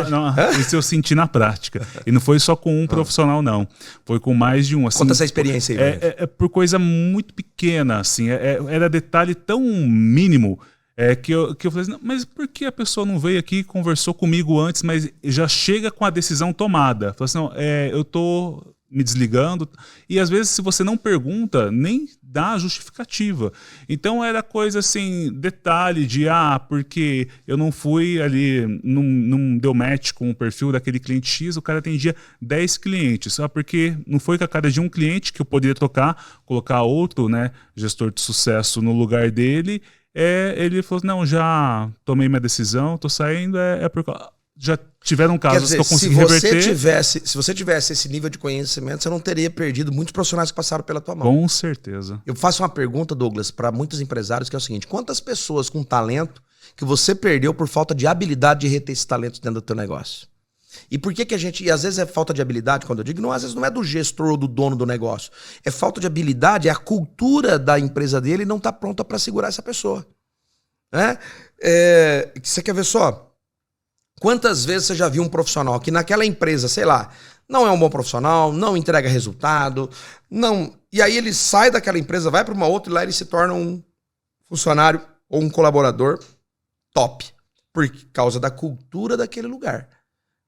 Isso eu senti na prática. E não foi só com um profissional, não. Foi com mais de um. Assim, conta essa experiência aí. É por coisa muito pequena, assim. Era detalhe tão mínimo que eu falei assim, mas por que a pessoa não veio aqui e conversou comigo antes, mas já chega com a decisão tomada? Falei assim, não, eu tô me desligando. E às vezes, se você não pergunta, nem dá a justificativa. Então era coisa assim, detalhe de porque eu não fui ali, não deu match com o perfil daquele cliente X, o cara atendia 10 clientes. Só porque não foi com a cara de um cliente que eu poderia colocar outro, né, gestor de sucesso no lugar dele. Ele falou, não, já tomei minha decisão, tô saindo, porque já tiveram casos que eu consegui reverter. Se você tivesse esse nível de conhecimento, você não teria perdido muitos profissionais que passaram pela tua mão. Com certeza. Eu faço uma pergunta, Douglas, para muitos empresários, que é o seguinte, quantas pessoas com talento que você perdeu por falta de habilidade de reter esse talento dentro do teu negócio? E por que a gente... E às vezes é falta de habilidade, quando eu digo, às vezes não é do gestor ou do dono do negócio. É falta de habilidade, é a cultura da empresa dele não está pronta para segurar essa pessoa. Você quer ver só? Quantas vezes você já viu um profissional que naquela empresa, sei lá, não é um bom profissional, não entrega resultado, não... E aí ele sai daquela empresa, vai para uma outra e lá ele se torna um funcionário ou um colaborador top, por causa da cultura daquele lugar.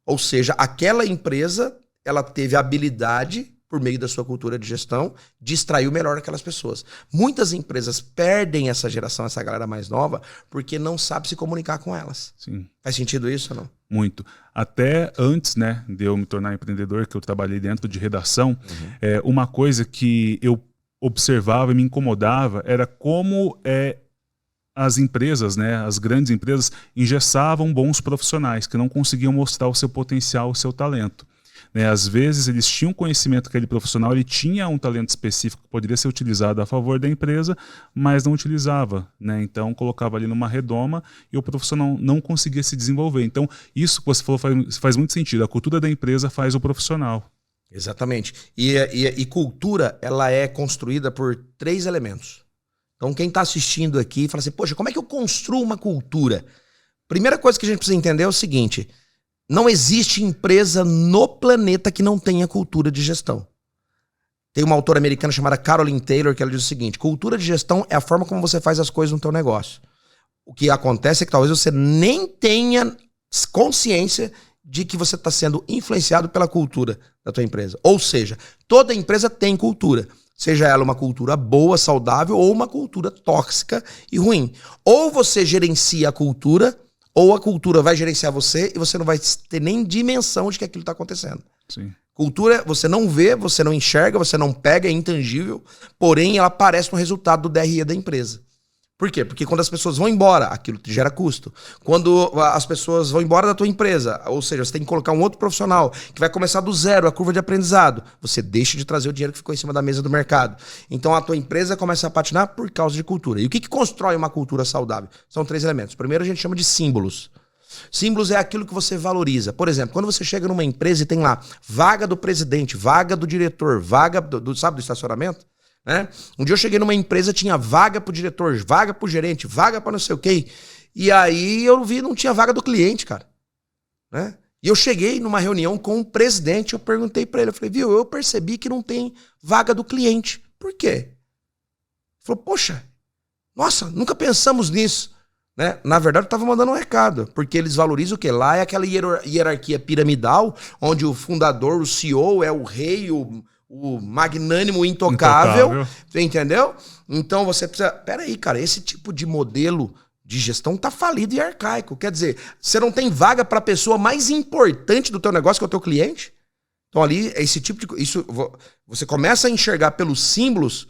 Ou seja, aquela empresa, ela teve a habilidade, por meio da sua cultura de gestão, de extrair o melhor daquelas pessoas. Muitas empresas perdem essa geração, essa galera mais nova, porque não sabe se comunicar com elas. Sim. Faz sentido isso ou não? Muito. Até antes, né, de eu me tornar empreendedor, que eu trabalhei dentro de redação, uma coisa que eu observava e me incomodava era como as empresas, né, as grandes empresas, engessavam bons profissionais que não conseguiam mostrar o seu potencial, o seu talento. Né, às vezes eles tinham conhecimento que aquele profissional ele tinha um talento específico que poderia ser utilizado a favor da empresa, mas não utilizava. Né? Então colocava ali numa redoma e o profissional não conseguia se desenvolver. Então isso que você falou faz muito sentido. A cultura da empresa faz o profissional. Exatamente. E cultura, ela é construída por 3 elementos. Então quem está assistindo aqui fala assim, poxa, como é que eu construo uma cultura? Primeira coisa que a gente precisa entender é o seguinte: não existe empresa no planeta que não tenha cultura de gestão. Tem uma autora americana chamada Caroline Taylor que ela diz o seguinte: cultura de gestão é a forma como você faz as coisas no teu negócio. O que acontece é que talvez você nem tenha consciência de que você está sendo influenciado pela cultura da tua empresa. Ou seja, toda empresa tem cultura. Seja ela uma cultura boa, saudável, ou uma cultura tóxica e ruim. Ou você gerencia a cultura, ou a cultura vai gerenciar você e você não vai ter nem dimensão de que aquilo está acontecendo. Sim. Cultura, você não vê, você não enxerga, você não pega, é intangível, porém ela aparece no resultado do DRE da empresa. Por quê? Porque quando as pessoas vão embora, aquilo te gera custo. Quando as pessoas vão embora da tua empresa, ou seja, você tem que colocar um outro profissional que vai começar do zero, a curva de aprendizado, você deixa de trazer o dinheiro que ficou em cima da mesa do mercado. Então a tua empresa começa a patinar por causa de cultura. E o que constrói uma cultura saudável? São 3 elementos. Primeiro a gente chama de símbolos. Símbolos é aquilo que você valoriza. Por exemplo, quando você chega numa empresa e tem lá vaga do presidente, vaga do diretor, vaga do estacionamento, né? Um dia eu cheguei numa empresa, tinha vaga pro diretor, vaga pro gerente, vaga para não sei o quê. E aí eu vi, não tinha vaga do cliente, cara. Né? E eu cheguei numa reunião com o presidente, eu perguntei para ele, eu falei, viu, eu percebi que não tem vaga do cliente. Por quê? Ele falou, poxa, nossa, nunca pensamos nisso. Né? Na verdade, eu estava mandando um recado, porque eles valorizam o quê? Lá é aquela hierarquia piramidal, onde o fundador, o CEO, é o rei, o magnânimo intocável. Entendeu? Então você precisa... Peraí, cara, esse tipo de modelo de gestão tá falido e arcaico. Quer dizer, você não tem vaga para a pessoa mais importante do teu negócio, que é o teu cliente? Então ali, esse tipo de... Isso, você começa a enxergar pelos símbolos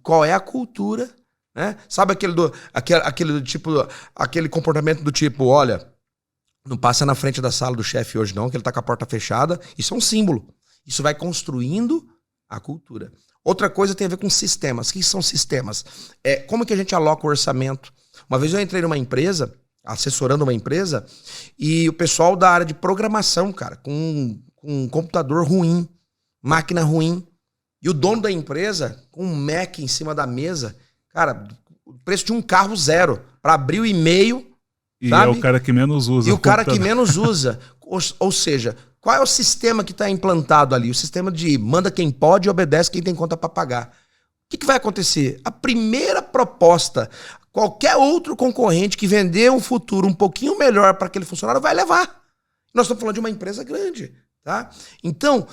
qual é a cultura, né? Sabe aquele comportamento do tipo, olha, não passa na frente da sala do chefe hoje não, que ele tá com a porta fechada. Isso é um símbolo. Isso vai construindo a cultura. Outra coisa tem a ver com sistemas. O que são sistemas? Como que a gente aloca o orçamento? Uma vez eu entrei numa empresa, assessorando uma empresa, e o pessoal da área de programação, cara, com um computador ruim, máquina ruim, e o dono da empresa com um Mac em cima da mesa, cara, o preço de um carro zero, para abrir o e-mail. E sabe? é o cara que menos usa. E o cara que menos usa. Ou seja, qual é o sistema que está implantado ali? O sistema de manda quem pode e obedece quem tem conta para pagar. O que vai acontecer? A primeira proposta, qualquer outro concorrente que vender um futuro um pouquinho melhor para aquele funcionário vai levar. Nós estamos falando de uma empresa grande. Tá? Então,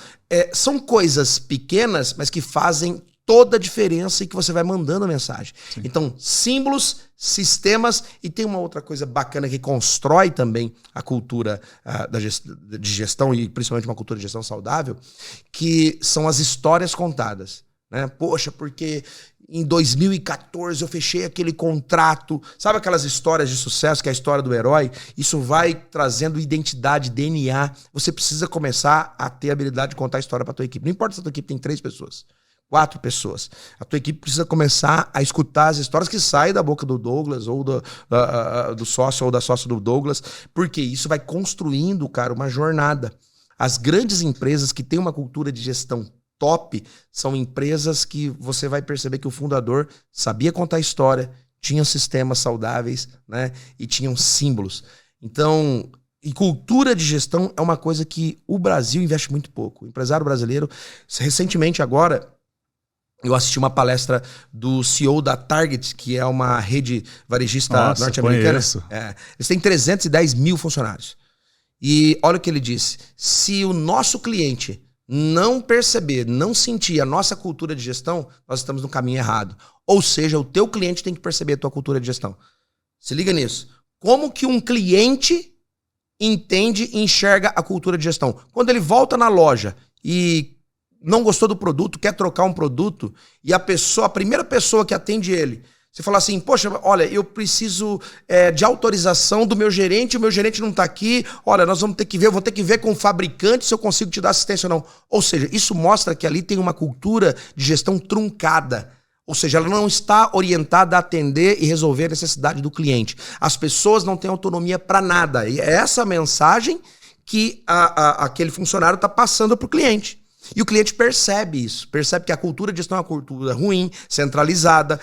são coisas pequenas, mas que fazem toda a diferença e que você vai mandando a mensagem. Sim. Então, símbolos, sistemas, e tem uma outra coisa bacana que constrói também a cultura de gestão, e principalmente uma cultura de gestão saudável, que são as histórias contadas. Né? Poxa, porque em 2014 eu fechei aquele contrato. Sabe aquelas histórias de sucesso, que é a história do herói? Isso vai trazendo identidade, DNA. Você precisa começar a ter a habilidade de contar a história para a tua equipe. Não importa se a tua equipe tem 3 pessoas, 4 pessoas. A tua equipe precisa começar a escutar as histórias que saem da boca do Douglas, ou do sócio ou da sócia do Douglas, porque isso vai construindo, cara, uma jornada. As grandes empresas que têm uma cultura de gestão top são empresas que você vai perceber que o fundador sabia contar história, tinha sistemas saudáveis, né, e tinham símbolos. Então, e cultura de gestão é uma coisa que o Brasil investe muito pouco. O empresário brasileiro, recentemente agora, Eu assisti uma palestra do CEO da Target, que é uma rede varejista norte-americana. Eles têm 310 mil funcionários. E olha o que ele disse. Se o nosso cliente não perceber, não sentir a nossa cultura de gestão, nós estamos no caminho errado. Ou seja, o teu cliente tem que perceber a tua cultura de gestão. Se liga nisso. Como que um cliente entende e enxerga a cultura de gestão? Quando ele volta na loja e não gostou do produto, quer trocar um produto, e a primeira pessoa que atende ele, você fala assim, poxa, olha, eu preciso de autorização do meu gerente, o meu gerente não está aqui, olha, nós vamos ter que ver, eu vou ter que ver com o fabricante se eu consigo te dar assistência ou não. Ou seja, isso mostra que ali tem uma cultura de gestão truncada. Ou seja, ela não está orientada a atender e resolver a necessidade do cliente. As pessoas não têm autonomia para nada. E é essa mensagem que aquele funcionário está passando para o cliente. E o cliente percebe isso, percebe que a cultura de gestão é uma cultura ruim, centralizada,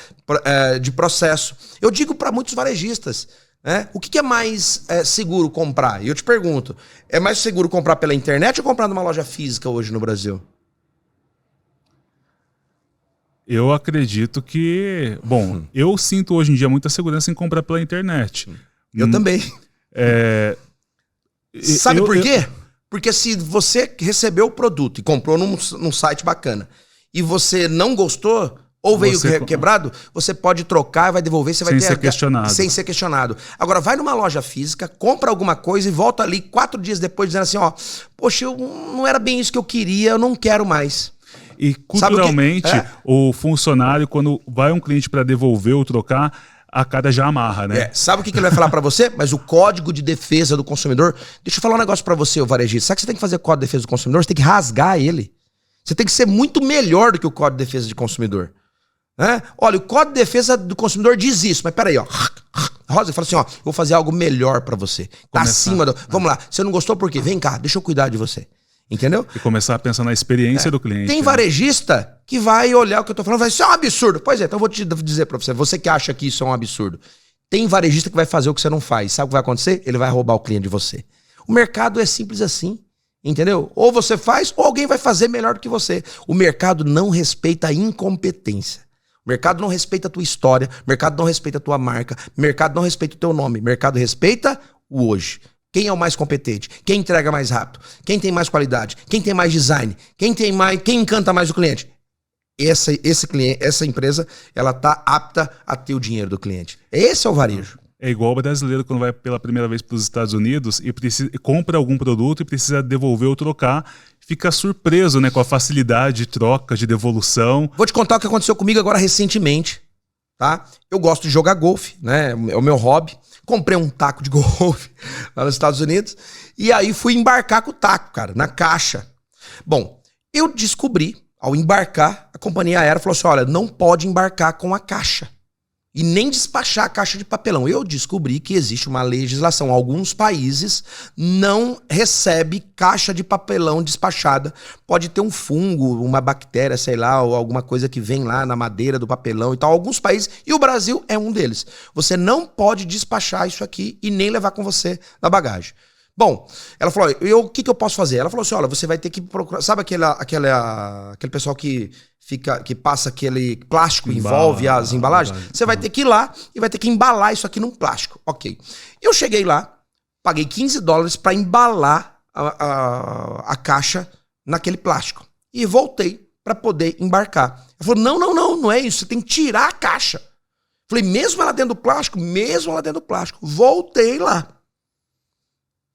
de processo. Eu digo para muitos varejistas, né, o que é mais seguro comprar? E eu te pergunto, é mais seguro comprar pela internet ou comprar numa loja física hoje no Brasil? Eu acredito que... Bom, eu sinto hoje em dia muita segurança em comprar pela internet. Eu também. Sabe por quê? Porque se você recebeu o produto e comprou num site bacana e você não gostou ou veio quebrado, você pode trocar, vai devolver, você vai ter... Sem ser questionado. Agora, vai numa loja física, compra alguma coisa e volta ali 4 dias depois dizendo assim, ó, poxa, não era bem isso que eu queria, eu não quero mais. E culturalmente, o funcionário, quando vai um cliente para devolver ou trocar, a cara já amarra, né? Sabe o que ele vai falar para você? Mas o Código de Defesa do Consumidor... Deixa eu falar um negócio para você, o varejista. Sabe o que você tem que fazer com o Código de Defesa do Consumidor? Você tem que rasgar ele. Você tem que ser muito melhor do que o Código de Defesa do Consumidor. Olha, o Código de Defesa do Consumidor diz isso, mas peraí, ó. Rosa fala assim, ó, eu vou fazer algo melhor para você. Tá acima do... Vamos lá, você não gostou por quê? Vem cá, deixa eu cuidar de você. Entendeu? E começar a pensar na experiência do cliente. Tem varejista que vai olhar o que eu tô falando e vai dizer, isso é um absurdo. Pois é, então eu vou te dizer pra você, você que acha que isso é um absurdo. Tem varejista que vai fazer o que você não faz. Sabe o que vai acontecer? Ele vai roubar o cliente de você. O mercado é simples assim, entendeu? Ou você faz, ou alguém vai fazer melhor do que você. O mercado não respeita a incompetência. O mercado não respeita a tua história, o mercado não respeita a tua marca, o mercado não respeita o teu nome, o mercado respeita o hoje. Quem é o mais competente? Quem entrega mais rápido? Quem tem mais qualidade? Quem tem mais design? Quem encanta mais o cliente? Essa empresa, ela tá apta a ter o dinheiro do cliente. Esse é o varejo. É igual o brasileiro quando vai pela primeira vez para os Estados Unidos e compra algum produto e precisa devolver ou trocar, fica surpreso, né, com a facilidade de troca, de devolução. Vou te contar o que aconteceu comigo agora recentemente, tá? Eu gosto de jogar golfe, né? É o meu hobby. Comprei um taco de golfe lá nos Estados Unidos e aí fui embarcar com o taco, cara, na caixa. Bom, eu descobri, ao embarcar, a companhia aérea falou assim, olha, não pode embarcar com a caixa e nem despachar a caixa de papelão. Eu descobri que existe uma legislação. Alguns países não recebem caixa de papelão despachada. Pode ter um fungo, uma bactéria, sei lá, ou alguma coisa que vem lá na madeira do papelão e tal. Alguns países, e o Brasil é um deles. Você não pode despachar isso aqui e nem levar com você na bagagem. Bom, ela falou, o que eu posso fazer? Ela falou assim, olha, você vai ter que procurar... Sabe aquele pessoal que passa aquele plástico, envolve as embalagens? Você vai ter que ir lá e vai ter que embalar isso aqui num plástico. Ok. Eu cheguei lá, paguei $15 para embalar a caixa naquele plástico. E voltei para poder embarcar. Ela falou, não é isso, você tem que tirar a caixa. Falei, mesmo ela dentro do plástico? Mesmo ela dentro do plástico. Voltei lá.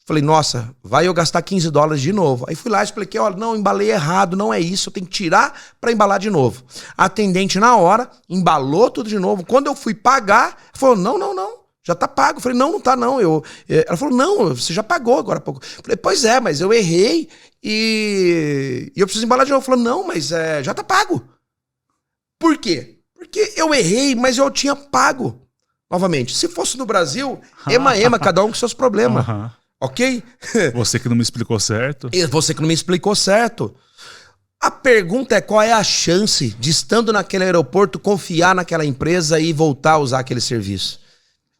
Falei, nossa, vai eu gastar $15 de novo. Aí fui lá e expliquei, olha, não, embalei errado, não é isso, eu tenho que tirar para embalar de novo. A atendente na hora, embalou tudo de novo. Quando eu fui pagar, falou, não, já tá pago. Eu falei, não tá não. Ela falou, não, você já pagou agora há pouco. Eu falei, pois é, mas eu errei e eu preciso embalar de novo. Falou, não, mas já tá pago. Por quê? Porque eu errei, mas eu tinha pago. Novamente, se fosse no Brasil, ema, cada um com seus problemas. Ok? Você que não me explicou certo. Você que não me explicou certo. A pergunta é qual é a chance de, estando naquele aeroporto, confiar naquela empresa e voltar a usar aquele serviço.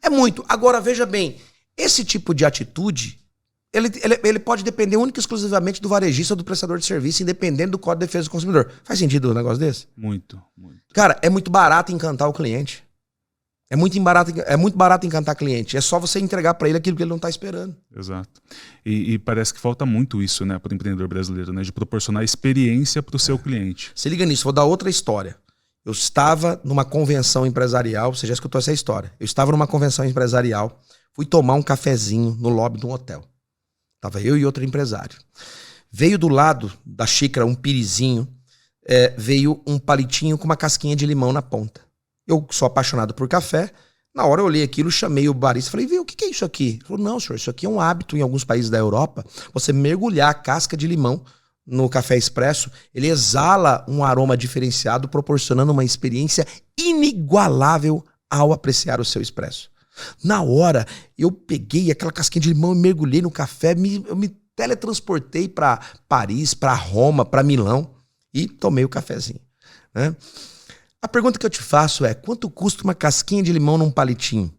É muito. Agora, veja bem, esse tipo de atitude ele pode depender única e exclusivamente do varejista ou do prestador de serviço, independente do Código de Defesa do Consumidor. Faz sentido um negócio desse? Muito, muito. Cara, é muito barato encantar o cliente. É muito barato encantar cliente. É só você entregar para ele aquilo que ele não está esperando. Exato. E parece que falta muito isso, né, para o empreendedor brasileiro, né, de proporcionar experiência para o seu cliente. Se liga nisso, vou dar outra história. Eu estava numa convenção empresarial, você já escutou essa história. Eu estava numa convenção empresarial, fui tomar um cafezinho no lobby de um hotel. Tava eu e outro empresário. Veio do lado da xícara um pirizinho, veio um palitinho com uma casquinha de limão na ponta. Eu sou apaixonado por café. Na hora eu olhei aquilo, chamei o barista e falei, viu, o que é isso aqui? Ele falou, não, senhor, isso aqui é um hábito em alguns países da Europa. Você mergulhar a casca de limão no café expresso, ele exala um aroma diferenciado, proporcionando uma experiência inigualável ao apreciar o seu expresso. Na hora, eu peguei aquela casquinha de limão e mergulhei no café, eu me teletransportei para Paris, para Roma, para Milão e tomei o cafezinho, né? A pergunta que eu te faço é, quanto custa uma casquinha de limão num palitinho?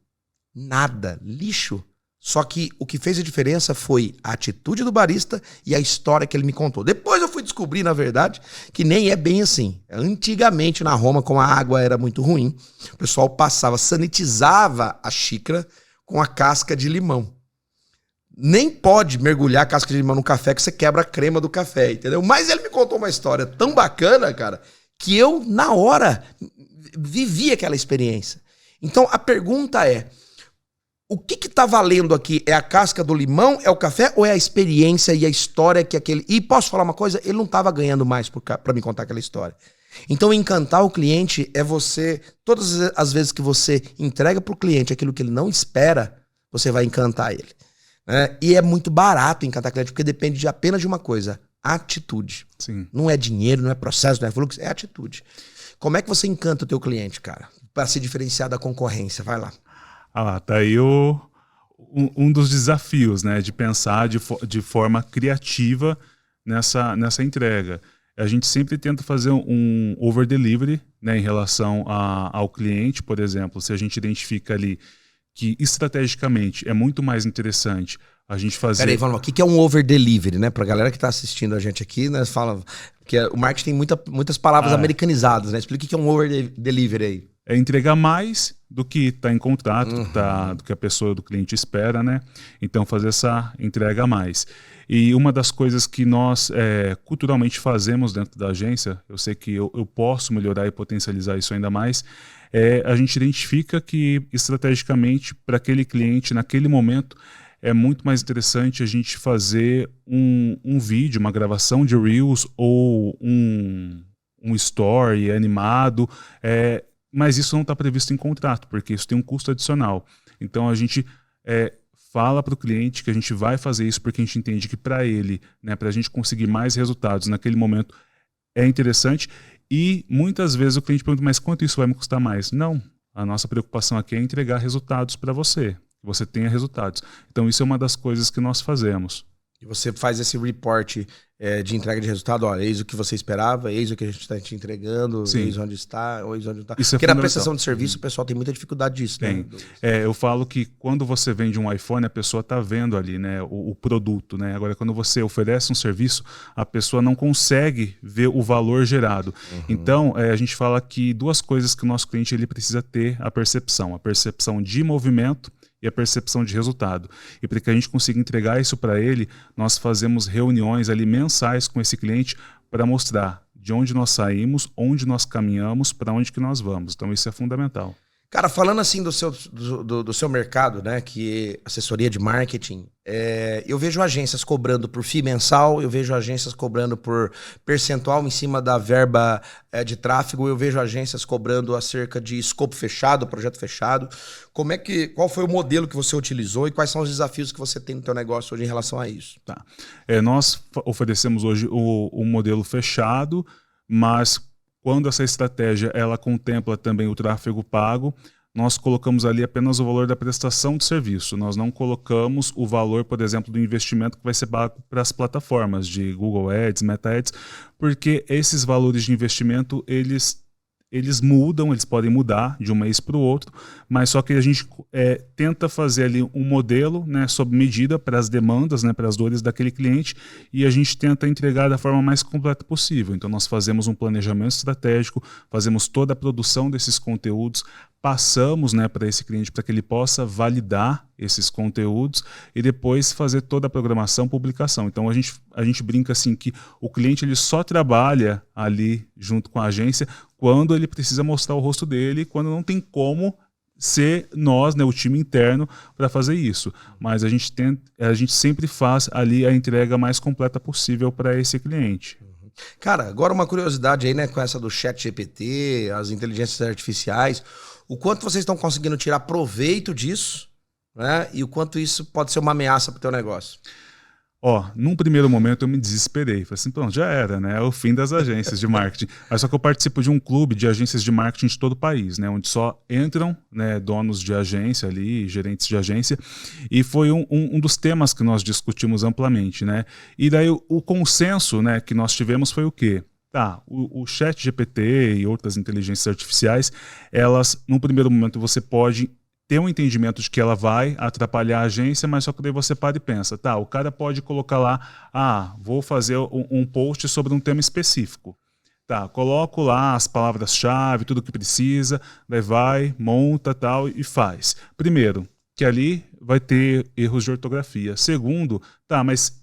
Nada, lixo. Só que o que fez a diferença foi a atitude do barista e a história que ele me contou. Depois eu fui descobrir, na verdade, que nem é bem assim. Antigamente, na Roma, como a água era muito ruim, o pessoal passava, sanitizava a xícara com a casca de limão. Nem pode mergulhar a casca de limão no café que você quebra a crema do café, entendeu? Mas ele me contou uma história tão bacana, cara, que eu, na hora, vivi aquela experiência. Então, a pergunta é, o que tá valendo aqui? É a casca do limão, é o café ou é a experiência e a história que aquele... E posso falar uma coisa? Ele não tava ganhando mais pra me contar aquela história. Então, encantar o cliente é você... Todas as vezes que você entrega pro cliente aquilo que ele não espera, você vai encantar ele, né? E é muito barato encantar o cliente, porque depende apenas de uma coisa... Atitude. Sim. Não é dinheiro, não é processo, não é fluxo, é atitude. Como é que você encanta o teu cliente, cara? Para se diferenciar da concorrência, vai lá. Tá aí um dos desafios, né, de pensar de forma criativa nessa entrega. A gente sempre tenta fazer um over-delivery, né, em relação ao cliente, por exemplo. Se a gente identifica ali que estrategicamente é muito mais interessante a gente fazer... Peraí, vamos lá. O que é um over-delivery, né? Pra galera que tá assistindo a gente aqui, né? Fala que o marketing tem muitas palavras americanizadas, né? Explica o que é um over-delivery aí. É entregar mais do que está em contrato, do que a pessoa, do cliente espera, né? Então, fazer essa entrega a mais. E uma das coisas que nós culturalmente fazemos dentro da agência, eu sei que eu posso melhorar e potencializar isso ainda mais, a gente identifica que estrategicamente para aquele cliente, naquele momento, é muito mais interessante a gente fazer um vídeo, uma gravação de Reels ou um story animado, mas isso não está previsto em contrato, porque isso tem um custo adicional. Então a gente fala para o cliente que a gente vai fazer isso porque a gente entende que para ele, né, para a gente conseguir mais resultados naquele momento, é interessante. E muitas vezes o cliente pergunta, mas quanto isso vai me custar mais? Não, a nossa preocupação aqui é entregar resultados para você. Que você tenha resultados. Então isso é uma das coisas que nós fazemos. E você faz esse report de entrega de resultado, ó, eis o que você esperava, eis o que a gente está te entregando, Sim. eis onde está, eis onde não está. Isso Porque na prestação de serviço o pessoal tem muita dificuldade disso. Tem. Né? Eu falo que quando você vende um iPhone, a pessoa está vendo ali, né, o produto. Né? Agora, quando você oferece um serviço, a pessoa não consegue ver o valor gerado. Então, a gente fala que duas coisas que o nosso cliente ele precisa ter a percepção de movimento e a percepção de resultado. E para que a gente consiga entregar isso para ele, nós fazemos reuniões ali mensais com esse cliente para mostrar de onde nós saímos, onde nós caminhamos, para onde que nós vamos. Então isso é fundamental. Cara, falando assim do seu mercado, né, que é assessoria de marketing, eu vejo agências cobrando por FII mensal, eu vejo agências cobrando por percentual em cima da verba de tráfego, eu vejo agências cobrando acerca de escopo fechado, projeto fechado. Qual foi o modelo que você utilizou e quais são os desafios que você tem no seu negócio hoje em relação a isso? Tá. Nós oferecemos hoje o modelo fechado, mas quando essa estratégia ela contempla também o tráfego pago, nós colocamos ali apenas o valor da prestação de serviço. Nós não colocamos o valor, por exemplo, do investimento que vai ser pago para as plataformas de Google Ads, Meta Ads, porque esses valores de investimento, eles eles mudam, eles podem mudar de um mês para o outro, mas só que a gente tenta fazer ali um modelo, né, sob medida para as demandas, né, para as dores daquele cliente, e a gente tenta entregar da forma mais completa possível. Então nós fazemos um planejamento estratégico, fazemos toda a produção desses conteúdos, passamos, né, para esse cliente para que ele possa validar esses conteúdos e depois fazer toda a programação, publicação. Então a gente brinca assim que o cliente ele só trabalha ali junto com a agência quando ele precisa mostrar o rosto dele, quando não tem como ser nós, né, o time interno, para fazer isso. Mas a gente sempre faz ali a entrega mais completa possível para esse cliente. Cara, agora uma curiosidade aí, né, com essa do ChatGPT, as inteligências artificiais, o quanto vocês estão conseguindo tirar proveito disso, né, e o quanto isso pode ser uma ameaça para o teu negócio? Num primeiro momento eu me desesperei. Falei assim, pronto, já era, né? É o fim das agências de marketing. Mas só que eu participo de um clube de agências de marketing de todo o país, né? Onde só entram, né, donos de agência ali, gerentes de agência. E foi um dos temas que nós discutimos amplamente, né? E daí o consenso, né, que nós tivemos foi o quê? Tá, o ChatGPT e outras inteligências artificiais, elas, num primeiro momento, você pode ter um entendimento de que ela vai atrapalhar a agência, mas só que daí você para e pensa, tá, o cara pode colocar lá, vou fazer um post sobre um tema específico. Tá, coloco lá as palavras-chave, tudo que precisa, daí vai, monta tal e faz. Primeiro, que ali vai ter erros de ortografia. Segundo, tá, mas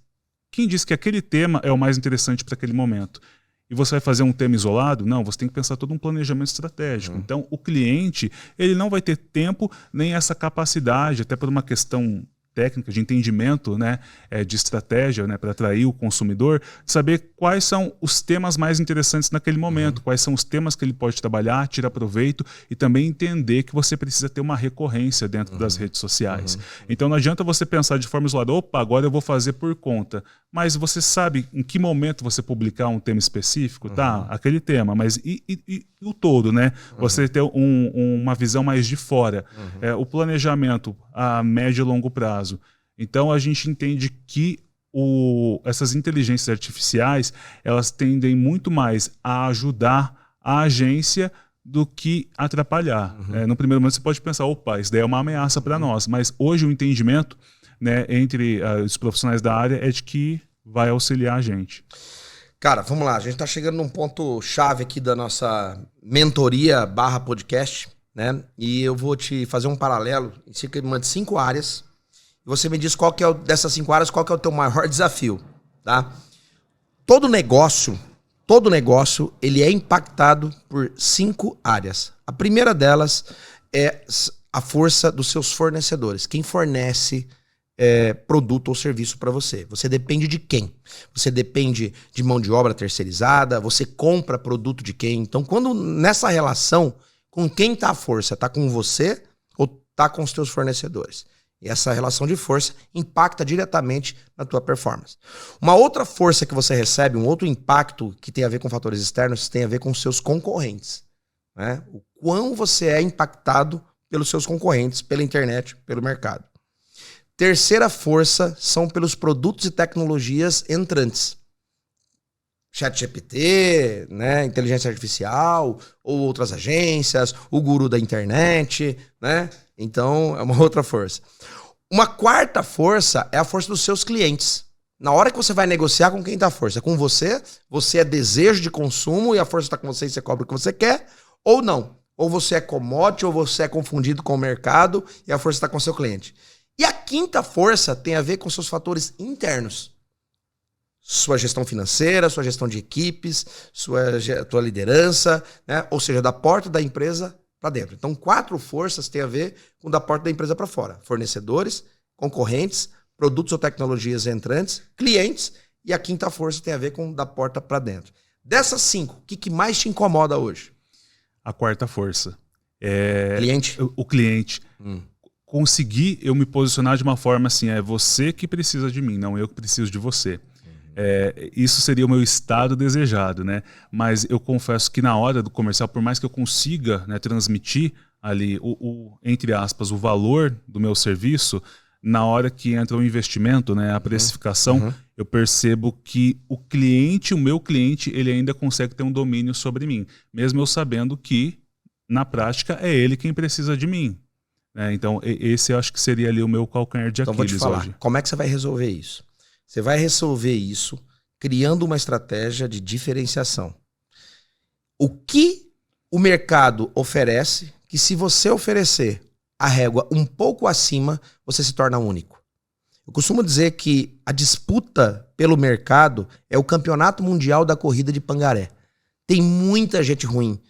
quem disse que aquele tema é o mais interessante para aquele momento? E você vai fazer um tema isolado? Não, você tem que pensar todo um planejamento estratégico. Então, o cliente, ele não vai ter tempo nem essa capacidade, até por uma questão técnica de entendimento, né, de estratégia, né, para atrair o consumidor, de saber quais são os temas mais interessantes naquele momento, quais são os temas que ele pode trabalhar, tirar proveito e também entender que você precisa ter uma recorrência dentro das redes sociais. Então não adianta você pensar de forma isolada, opa, agora eu vou fazer por conta. Mas você sabe em que momento você publicar um tema específico? Tá, aquele tema, mas e o todo, né? Você ter uma visão mais de fora. O planejamento a médio e longo prazo. Então a gente entende que essas inteligências artificiais, elas tendem muito mais a ajudar a agência do que atrapalhar. No primeiro momento você pode pensar, opa, isso daí é uma ameaça para nós. Mas hoje o entendimento, né, entre os profissionais da área é de que vai auxiliar a gente. Cara, vamos lá. A gente está chegando num ponto chave aqui da nossa mentoria / podcast, né? E eu vou te fazer um paralelo em cerca de 5 áreas. E você me diz qual que é dessas 5 áreas, qual que é o teu maior desafio, tá? Todo negócio, ele é impactado por 5 áreas. A primeira delas é a força dos seus fornecedores. Quem fornece produto ou serviço para você. Você depende de quem? Você depende de mão de obra terceirizada, você compra produto de quem? Então, quando nessa relação, com quem tá a força? Tá com você ou tá com os teus fornecedores? E essa relação de força impacta diretamente na tua performance. Uma outra força que você recebe, um outro impacto que tem a ver com fatores externos, tem a ver com os seus concorrentes, né? O quão você é impactado pelos seus concorrentes, pela internet, pelo mercado. Terceira força são pelos produtos e tecnologias entrantes. ChatGPT, né, inteligência artificial, ou outras agências, o guru da internet, né? Então, é uma outra força. Uma quarta força é a força dos seus clientes. Na hora que você vai negociar, com quem está a força? Com você? Você é desejo de consumo e a força está com você e você cobra o que você quer? Ou não? Ou você é commodity, ou você é confundido com o mercado e a força está com o seu cliente. E a quinta força tem a ver com seus fatores internos. Sua gestão financeira, sua gestão de equipes, tua liderança, né? Ou seja, da porta da empresa para dentro. Então, 4 forças têm a ver com da porta da empresa para fora. Fornecedores, concorrentes, produtos ou tecnologias entrantes, clientes, e a quinta força tem a ver com da porta para dentro. Dessas 5, o que mais te incomoda hoje? A quarta força. Cliente? O cliente. Conseguir eu me posicionar de uma forma assim, é você que precisa de mim, não eu que preciso de você. Isso seria o meu estado desejado, né? Mas eu confesso que na hora do comercial, por mais que eu consiga, né, transmitir ali, entre aspas, o valor do meu serviço, na hora que entra o investimento, né, a precificação, eu percebo que o meu cliente, ele ainda consegue ter um domínio sobre mim, mesmo eu sabendo que, na prática, é ele quem precisa de mim. Então, esse eu acho que seria ali o meu calcanhar de Aquiles vou te falar, hoje. como é que você vai resolver isso? Você vai resolver isso criando uma estratégia de diferenciação. O que o mercado oferece, que se você oferecer a régua um pouco acima, você se torna único. Eu costumo dizer que a disputa pelo mercado é o campeonato mundial da corrida de Pangaré. Tem muita gente ruim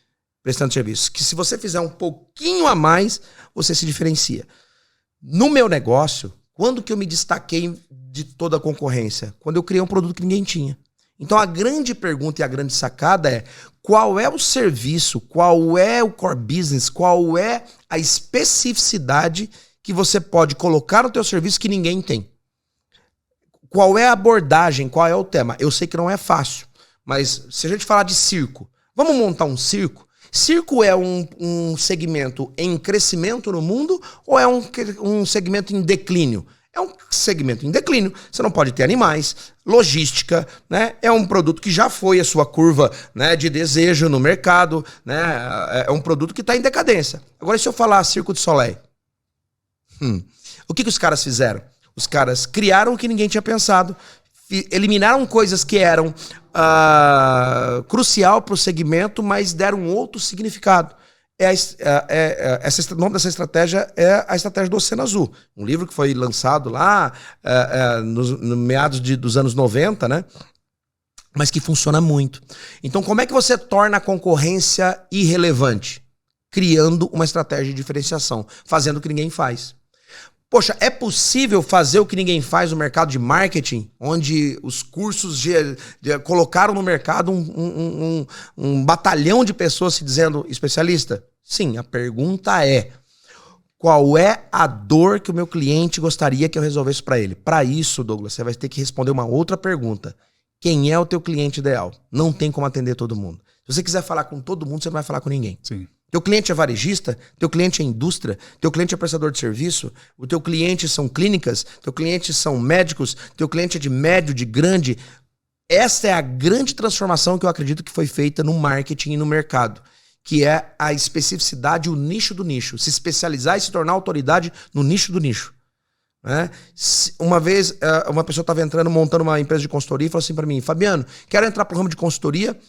prestando serviço, que se você fizer um pouquinho a mais, você se diferencia. No meu negócio, quando que eu me destaquei de toda a concorrência? Quando eu criei um produto que ninguém tinha. Então a grande pergunta e a grande sacada é: qual é o serviço, qual é o core business, qual é a especificidade que você pode colocar no teu serviço que ninguém tem? Qual é a abordagem, qual é o tema? Eu sei que não é fácil, mas se a gente falar de circo, vamos montar um circo? Circo é um segmento em crescimento no mundo ou é um segmento em declínio? É um segmento em declínio. Você não pode ter animais, logística, né? É um produto que já foi a sua curva, né, de desejo no mercado, né? É um produto que está em decadência. Agora, se eu falar Circo du Soleil, o que os caras fizeram? Os caras criaram o que ninguém tinha pensado, eliminaram coisas que eram crucial para o segmento, mas deram um outro significado. O nome dessa estratégia é a estratégia do Oceano Azul, um livro que foi lançado lá no meados dos anos 90, né? Mas que funciona muito. Então, como é que você torna a concorrência irrelevante? Criando uma estratégia de diferenciação, fazendo o que ninguém faz. Poxa, é possível fazer o que ninguém faz no mercado de marketing, onde os cursos colocaram no mercado um batalhão de pessoas se dizendo especialista? Sim, a pergunta é: qual é a dor que o meu cliente gostaria que eu resolvesse para ele? Para isso, Douglas, você vai ter que responder uma outra pergunta. Quem é o teu cliente ideal? Não tem como atender todo mundo. Se você quiser falar com todo mundo, você não vai falar com ninguém. Sim. Teu cliente é varejista, teu cliente é indústria, teu cliente é prestador de serviço, o teu cliente são clínicas, teu cliente são médicos, teu cliente é de médio, de grande. Essa é a grande transformação que eu acredito que foi feita no marketing e no mercado, que é a especificidade e o nicho do nicho. Se especializar e se tornar autoridade no nicho do nicho. Né? Uma vez, uma pessoa estava montando uma empresa de consultoria e falou assim para mim: Fabiano, quero entrar para o ramo de consultoria,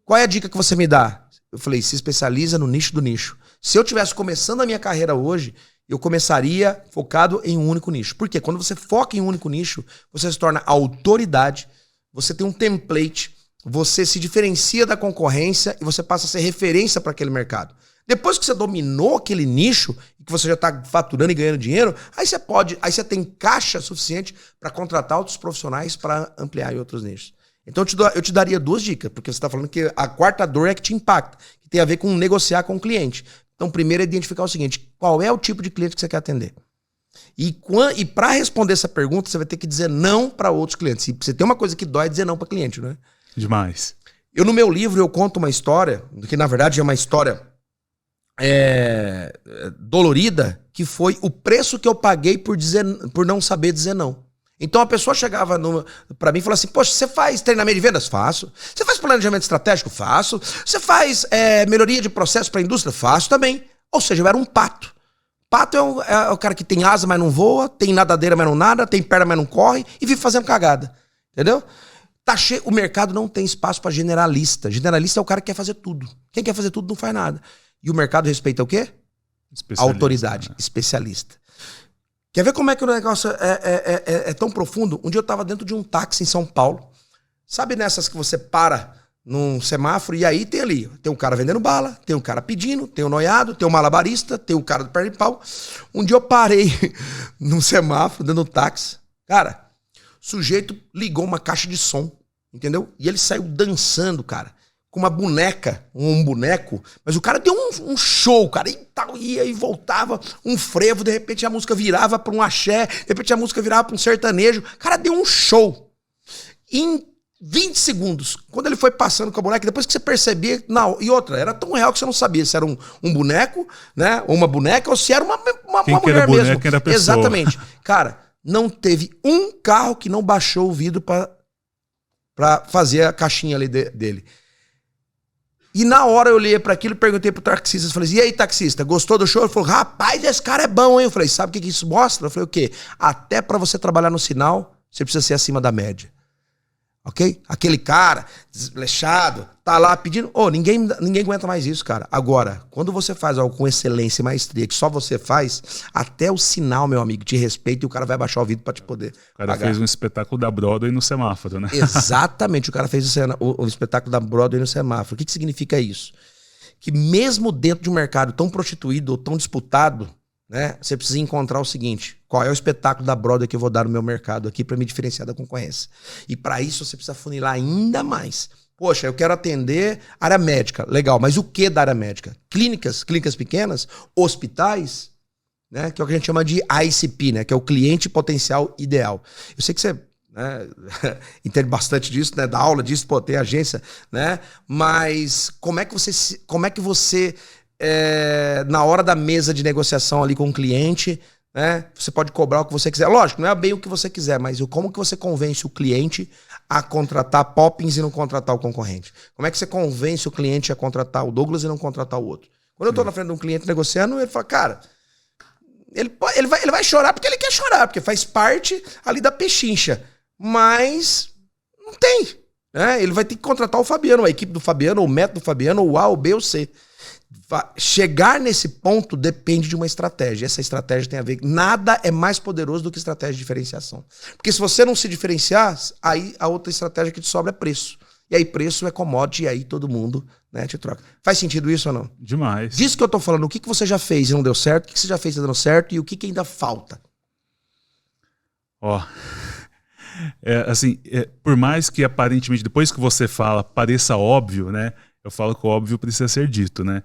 qual é a dica que você me dá? Eu falei: se especializa no nicho do nicho. Se eu estivesse começando a minha carreira hoje, eu começaria focado em um único nicho. Por quê? Quando você foca em um único nicho, você se torna autoridade, você tem um template, você se diferencia da concorrência e você passa a ser referência para aquele mercado. Depois que você dominou aquele nicho e que você já está faturando e ganhando dinheiro, aí você tem caixa suficiente para contratar outros profissionais para ampliar em outros nichos. Então eu te daria 2 dicas, porque você está falando que a quarta dor é que te impacta, que tem a ver com negociar com o cliente. Então, primeiro é identificar o seguinte: qual é o tipo de cliente que você quer atender? E para responder essa pergunta, você vai ter que dizer não para outros clientes. Se você tem uma coisa que dói, é dizer não para cliente, não é? Demais. No meu livro, eu conto uma história, que na verdade é uma história dolorida, que foi o preço que eu paguei por não saber dizer não. Então a pessoa chegava para mim e falava assim: poxa, você faz treinamento de vendas? Faço. Você faz planejamento estratégico? Faço. Você faz melhoria de processo para a indústria? Faço também. Ou seja, eu era um pato. Pato é o cara que tem asa, mas não voa, tem nadadeira, mas não nada, tem perna, mas não corre e vive fazendo cagada. Entendeu? O mercado não tem espaço para generalista. Generalista é o cara que quer fazer tudo. Quem quer fazer tudo não faz nada. E o mercado respeita o quê? Autoridade, né? Especialista. Quer ver como é que o negócio é tão profundo? Um dia eu estava dentro de um táxi em São Paulo. Sabe nessas que você para num semáforo e aí tem um cara vendendo bala, tem um cara pedindo, tem um noiado, tem um malabarista, tem um cara do perna de pau. Um dia eu parei num semáforo dentro do táxi. Cara, o sujeito ligou uma caixa de som, entendeu? E ele saiu dançando, cara, com uma boneca, um boneco, mas o cara deu um show, cara, e tal, ia e voltava, um frevo, de repente a música virava para um axé, de repente a música virava para um sertanejo, o cara deu um show. Em 20 segundos, quando ele foi passando com a boneca, depois que você percebia, não, e outra, era tão real que você não sabia se era um boneco, né, ou uma boneca, ou se era Quem que era boneco, quem era pessoa. Exatamente. Cara, não teve um carro que não baixou o vidro pra fazer a caixinha ali dele. E na hora eu olhei pra aquilo e perguntei pro taxista, falei assim, e aí taxista, gostou do show? Ele falou, rapaz, esse cara é bom, hein? Eu falei, sabe o que isso mostra? Eu falei, o quê? Até pra você trabalhar no sinal, você precisa ser acima da média. Ok? Aquele cara, desleixado, tá lá pedindo... ninguém aguenta mais isso, cara. Agora, quando você faz algo com excelência e maestria, que só você faz, até o sinal, meu amigo, te respeita e o cara vai baixar o vidro pra te poder O cara fez um espetáculo da Broadway no semáforo, né? Exatamente, o cara fez o espetáculo da Broadway no semáforo. O que significa isso? Que mesmo dentro de um mercado tão prostituído ou tão disputado, né, você precisa encontrar o seguinte: qual é o espetáculo da Broadway que eu vou dar no meu mercado aqui para me diferenciar da concorrência? E para isso você precisa funilar ainda mais. Poxa, eu quero atender área médica, legal, mas o que da área médica? Clínicas pequenas, hospitais, né, que é o que a gente chama de ICP, né, que é o cliente potencial ideal. Eu sei que você, né, entende bastante disso, né, dá aula disso, pô, tem agência, né, mas como é que você na hora da mesa de negociação ali com o cliente, né, você pode cobrar o que você quiser. Lógico, não é bem o que você quiser, mas como que você convence o cliente a contratar Poppins e não contratar o concorrente? Como é que você convence o cliente a contratar o Douglas e não contratar o outro? Quando eu tô na frente de um cliente negociando, ele fala, cara, ele vai chorar porque ele quer chorar, porque faz parte ali da pechincha, mas não tem, né? Ele vai ter que contratar o Fabiano, a equipe do Fabiano, o método do Fabiano, o A, o B, o C. Chegar nesse ponto depende de uma estratégia. Essa estratégia tem a ver... Nada é mais poderoso do que estratégia de diferenciação. Porque se você não se diferenciar, aí a outra estratégia que te sobra é preço. E aí preço é commodity e aí todo mundo, né, te troca. Faz sentido isso ou não? Demais. Disso que eu tô falando, o que você já fez e não deu certo, o que você já fez e dando certo e o que ainda falta? Por mais que aparentemente, depois que você fala, pareça óbvio, né? Eu falo que o óbvio precisa ser dito, né?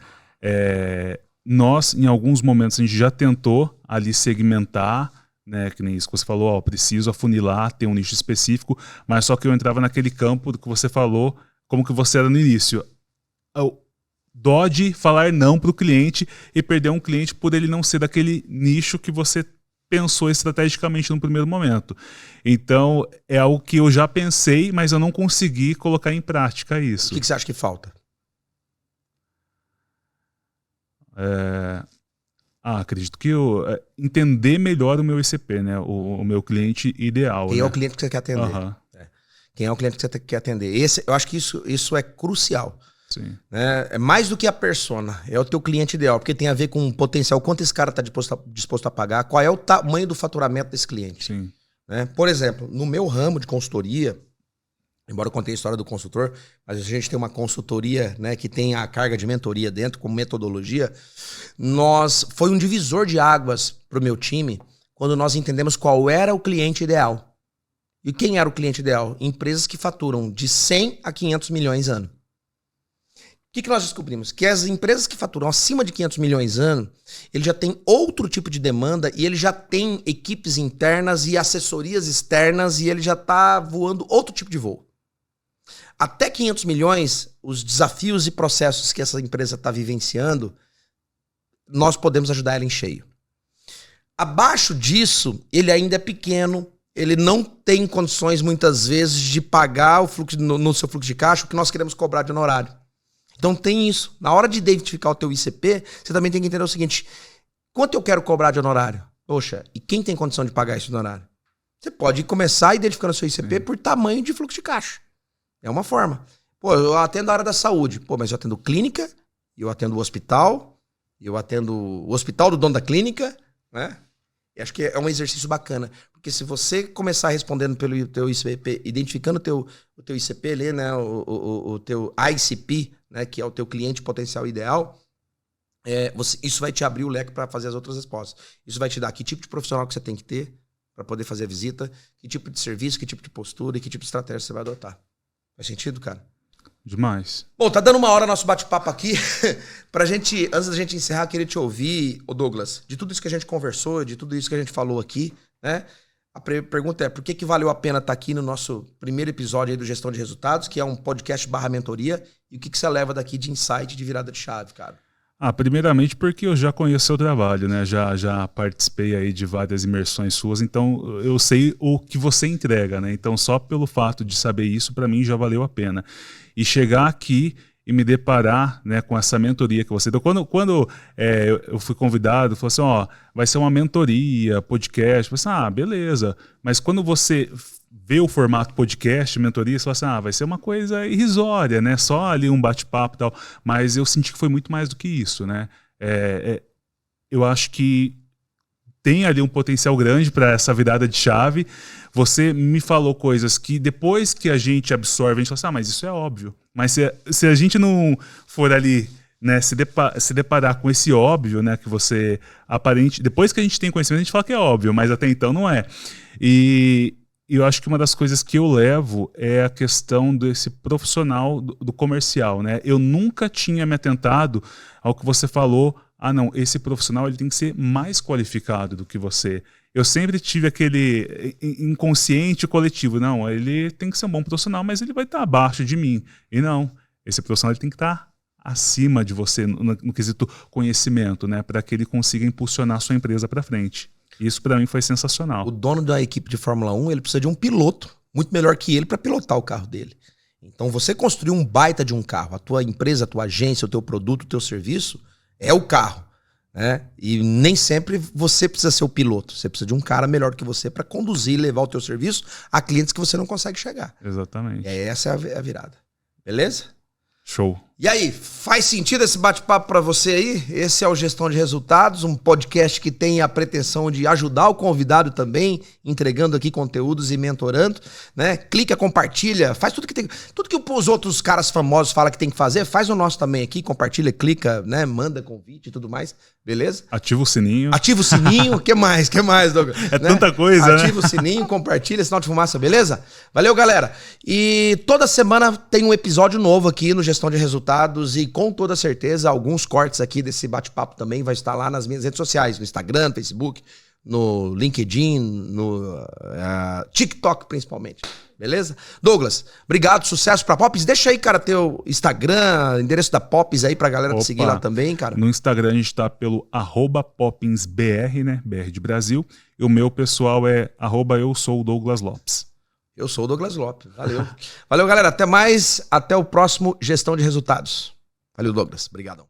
Nós, em alguns momentos, a gente já tentou ali segmentar, né, que nem isso que você falou, preciso afunilar, ter um nicho específico, mas só que eu entrava naquele campo do que você falou, como que você era no início. Dó de falar não para o cliente e perder um cliente por ele não ser daquele nicho que você pensou estrategicamente no primeiro momento. Então, é algo que eu já pensei, mas eu não consegui colocar em prática isso. O que você acha que falta? Acredito que entender melhor o meu ICP, né? O meu cliente ideal. Quem né? é o cliente que você quer atender? Uhum. Quem é o cliente que você quer atender? Eu acho que isso é crucial. Sim. É mais do que a persona, é o teu cliente ideal, porque tem a ver com o potencial, quanto esse cara está disposto a pagar, qual é o tamanho do faturamento desse cliente. Sim. Né? Por exemplo, no meu ramo de consultoria, embora eu contei a história do consultor, mas a gente tem uma consultoria, né, que tem a carga de mentoria dentro, como metodologia. Foi um divisor de águas para o meu time quando nós entendemos qual era o cliente ideal. E quem era o cliente ideal? Empresas que faturam de 100 a 500 milhões ano. O que nós descobrimos? Que as empresas que faturam acima de 500 milhões ano, ele já tem outro tipo de demanda e ele já tem equipes internas e assessorias externas e ele já está voando outro tipo de voo. Até 500 milhões, os desafios e processos que essa empresa está vivenciando, nós podemos ajudar ela em cheio. Abaixo disso, ele ainda é pequeno, ele não tem condições muitas vezes de pagar o fluxo, no seu fluxo de caixa o que nós queremos cobrar de honorário. Então tem isso. Na hora de identificar o teu ICP, você também tem que entender o seguinte: quanto eu quero cobrar de honorário? Poxa, e quem tem condição de pagar esse honorário? Você pode começar identificando o seu ICP por tamanho de fluxo de caixa. É uma forma. Pô, eu atendo a área da saúde. Pô, mas eu atendo clínica, eu atendo o hospital, eu atendo o hospital do dono da clínica, né? E acho que é um exercício bacana. Porque se você começar respondendo pelo teu ICP, identificando o teu ICP ali, né? O teu ICP, né, que é o teu cliente potencial ideal, isso vai te abrir o leque para fazer as outras respostas. Isso vai te dar que tipo de profissional que você tem que ter para poder fazer a visita, que tipo de serviço, que tipo de postura e que tipo de estratégia você vai adotar. Faz sentido, cara? Demais. Bom, tá dando uma hora nosso bate-papo aqui. Antes da gente encerrar, queria te ouvir, Douglas, de tudo isso que a gente conversou, de tudo isso que a gente falou aqui, né? A pergunta é, por que valeu a pena estar aqui no nosso primeiro episódio aí do Gestão de Resultados, que é um podcast / mentoria, e o que você leva daqui de insight, de virada de chave, cara? Primeiramente porque eu já conheço o seu trabalho, né? Já participei aí de várias imersões suas, então eu sei o que você entrega, né? Então só pelo fato de saber isso, para mim já valeu a pena. E chegar aqui e me deparar, né, com essa mentoria que você deu. Quando eu fui convidado, falou assim, ó, vai ser uma mentoria, podcast. Eu falei assim, beleza. Mas quando você vê o formato podcast, mentoria, você fala assim, vai ser uma coisa irrisória, né? Só ali um bate-papo e tal. Mas eu senti que foi muito mais do que isso, né? Eu acho que tem ali um potencial grande para essa virada de chave. Você me falou coisas que depois que a gente absorve, a gente fala assim, mas isso é óbvio. Mas se a gente não for ali, né, se deparar com esse óbvio, né, que você depois que a gente tem conhecimento, a gente fala que é óbvio, mas até então não é. E eu acho que uma das coisas que eu levo é a questão desse profissional do comercial, né? Eu nunca tinha me atentado ao que você falou, não, esse profissional ele tem que ser mais qualificado do que você. Eu sempre tive aquele inconsciente coletivo, não, ele tem que ser um bom profissional, mas ele vai estar abaixo de mim. E não, esse profissional ele tem que estar acima de você no quesito conhecimento, né? Para que ele consiga impulsionar a sua empresa para frente. Isso para mim foi sensacional. O dono da equipe de Fórmula 1, ele precisa de um piloto muito melhor que ele para pilotar o carro dele. Então você construir um baita de um carro, a tua empresa, a tua agência, o teu produto, o teu serviço, é o carro, né? E nem sempre você precisa ser o piloto. Você precisa de um cara melhor que você para conduzir e levar o teu serviço a clientes que você não consegue chegar. Exatamente. E essa é a virada. Beleza? Show. E aí, faz sentido esse bate-papo para você aí? Esse é o Gestão de Resultados, um podcast que tem a pretensão de ajudar o convidado também, entregando aqui conteúdos e mentorando, né? Clica, compartilha, faz tudo que tem, tudo que os outros caras famosos falam que tem que fazer, faz o nosso também aqui, compartilha, clica, né? Manda convite e tudo mais, beleza? Ativa o sininho. Ativa o sininho, o que mais, Douglas? Tanta coisa, Ativa o sininho, compartilha, sinal de fumaça, beleza? Valeu, galera. E toda semana tem um episódio novo aqui no Gestão de Resultados e com toda certeza alguns cortes aqui desse bate-papo também vai estar lá nas minhas redes sociais, no Instagram, no Facebook, no LinkedIn, no TikTok principalmente. Beleza? Douglas, obrigado, sucesso pra Poppins. Deixa aí, cara, teu Instagram, endereço da Poppins aí pra galera te seguir lá também, cara. No Instagram a gente tá pelo @PoppinsBR, né? BR de Brasil. E o meu pessoal é @EuSouDouglasLopes. Eu sou o Douglas Lopes. Valeu. Valeu, galera. Até mais. Até o próximo Gestão de Resultados. Valeu, Douglas. Obrigadão.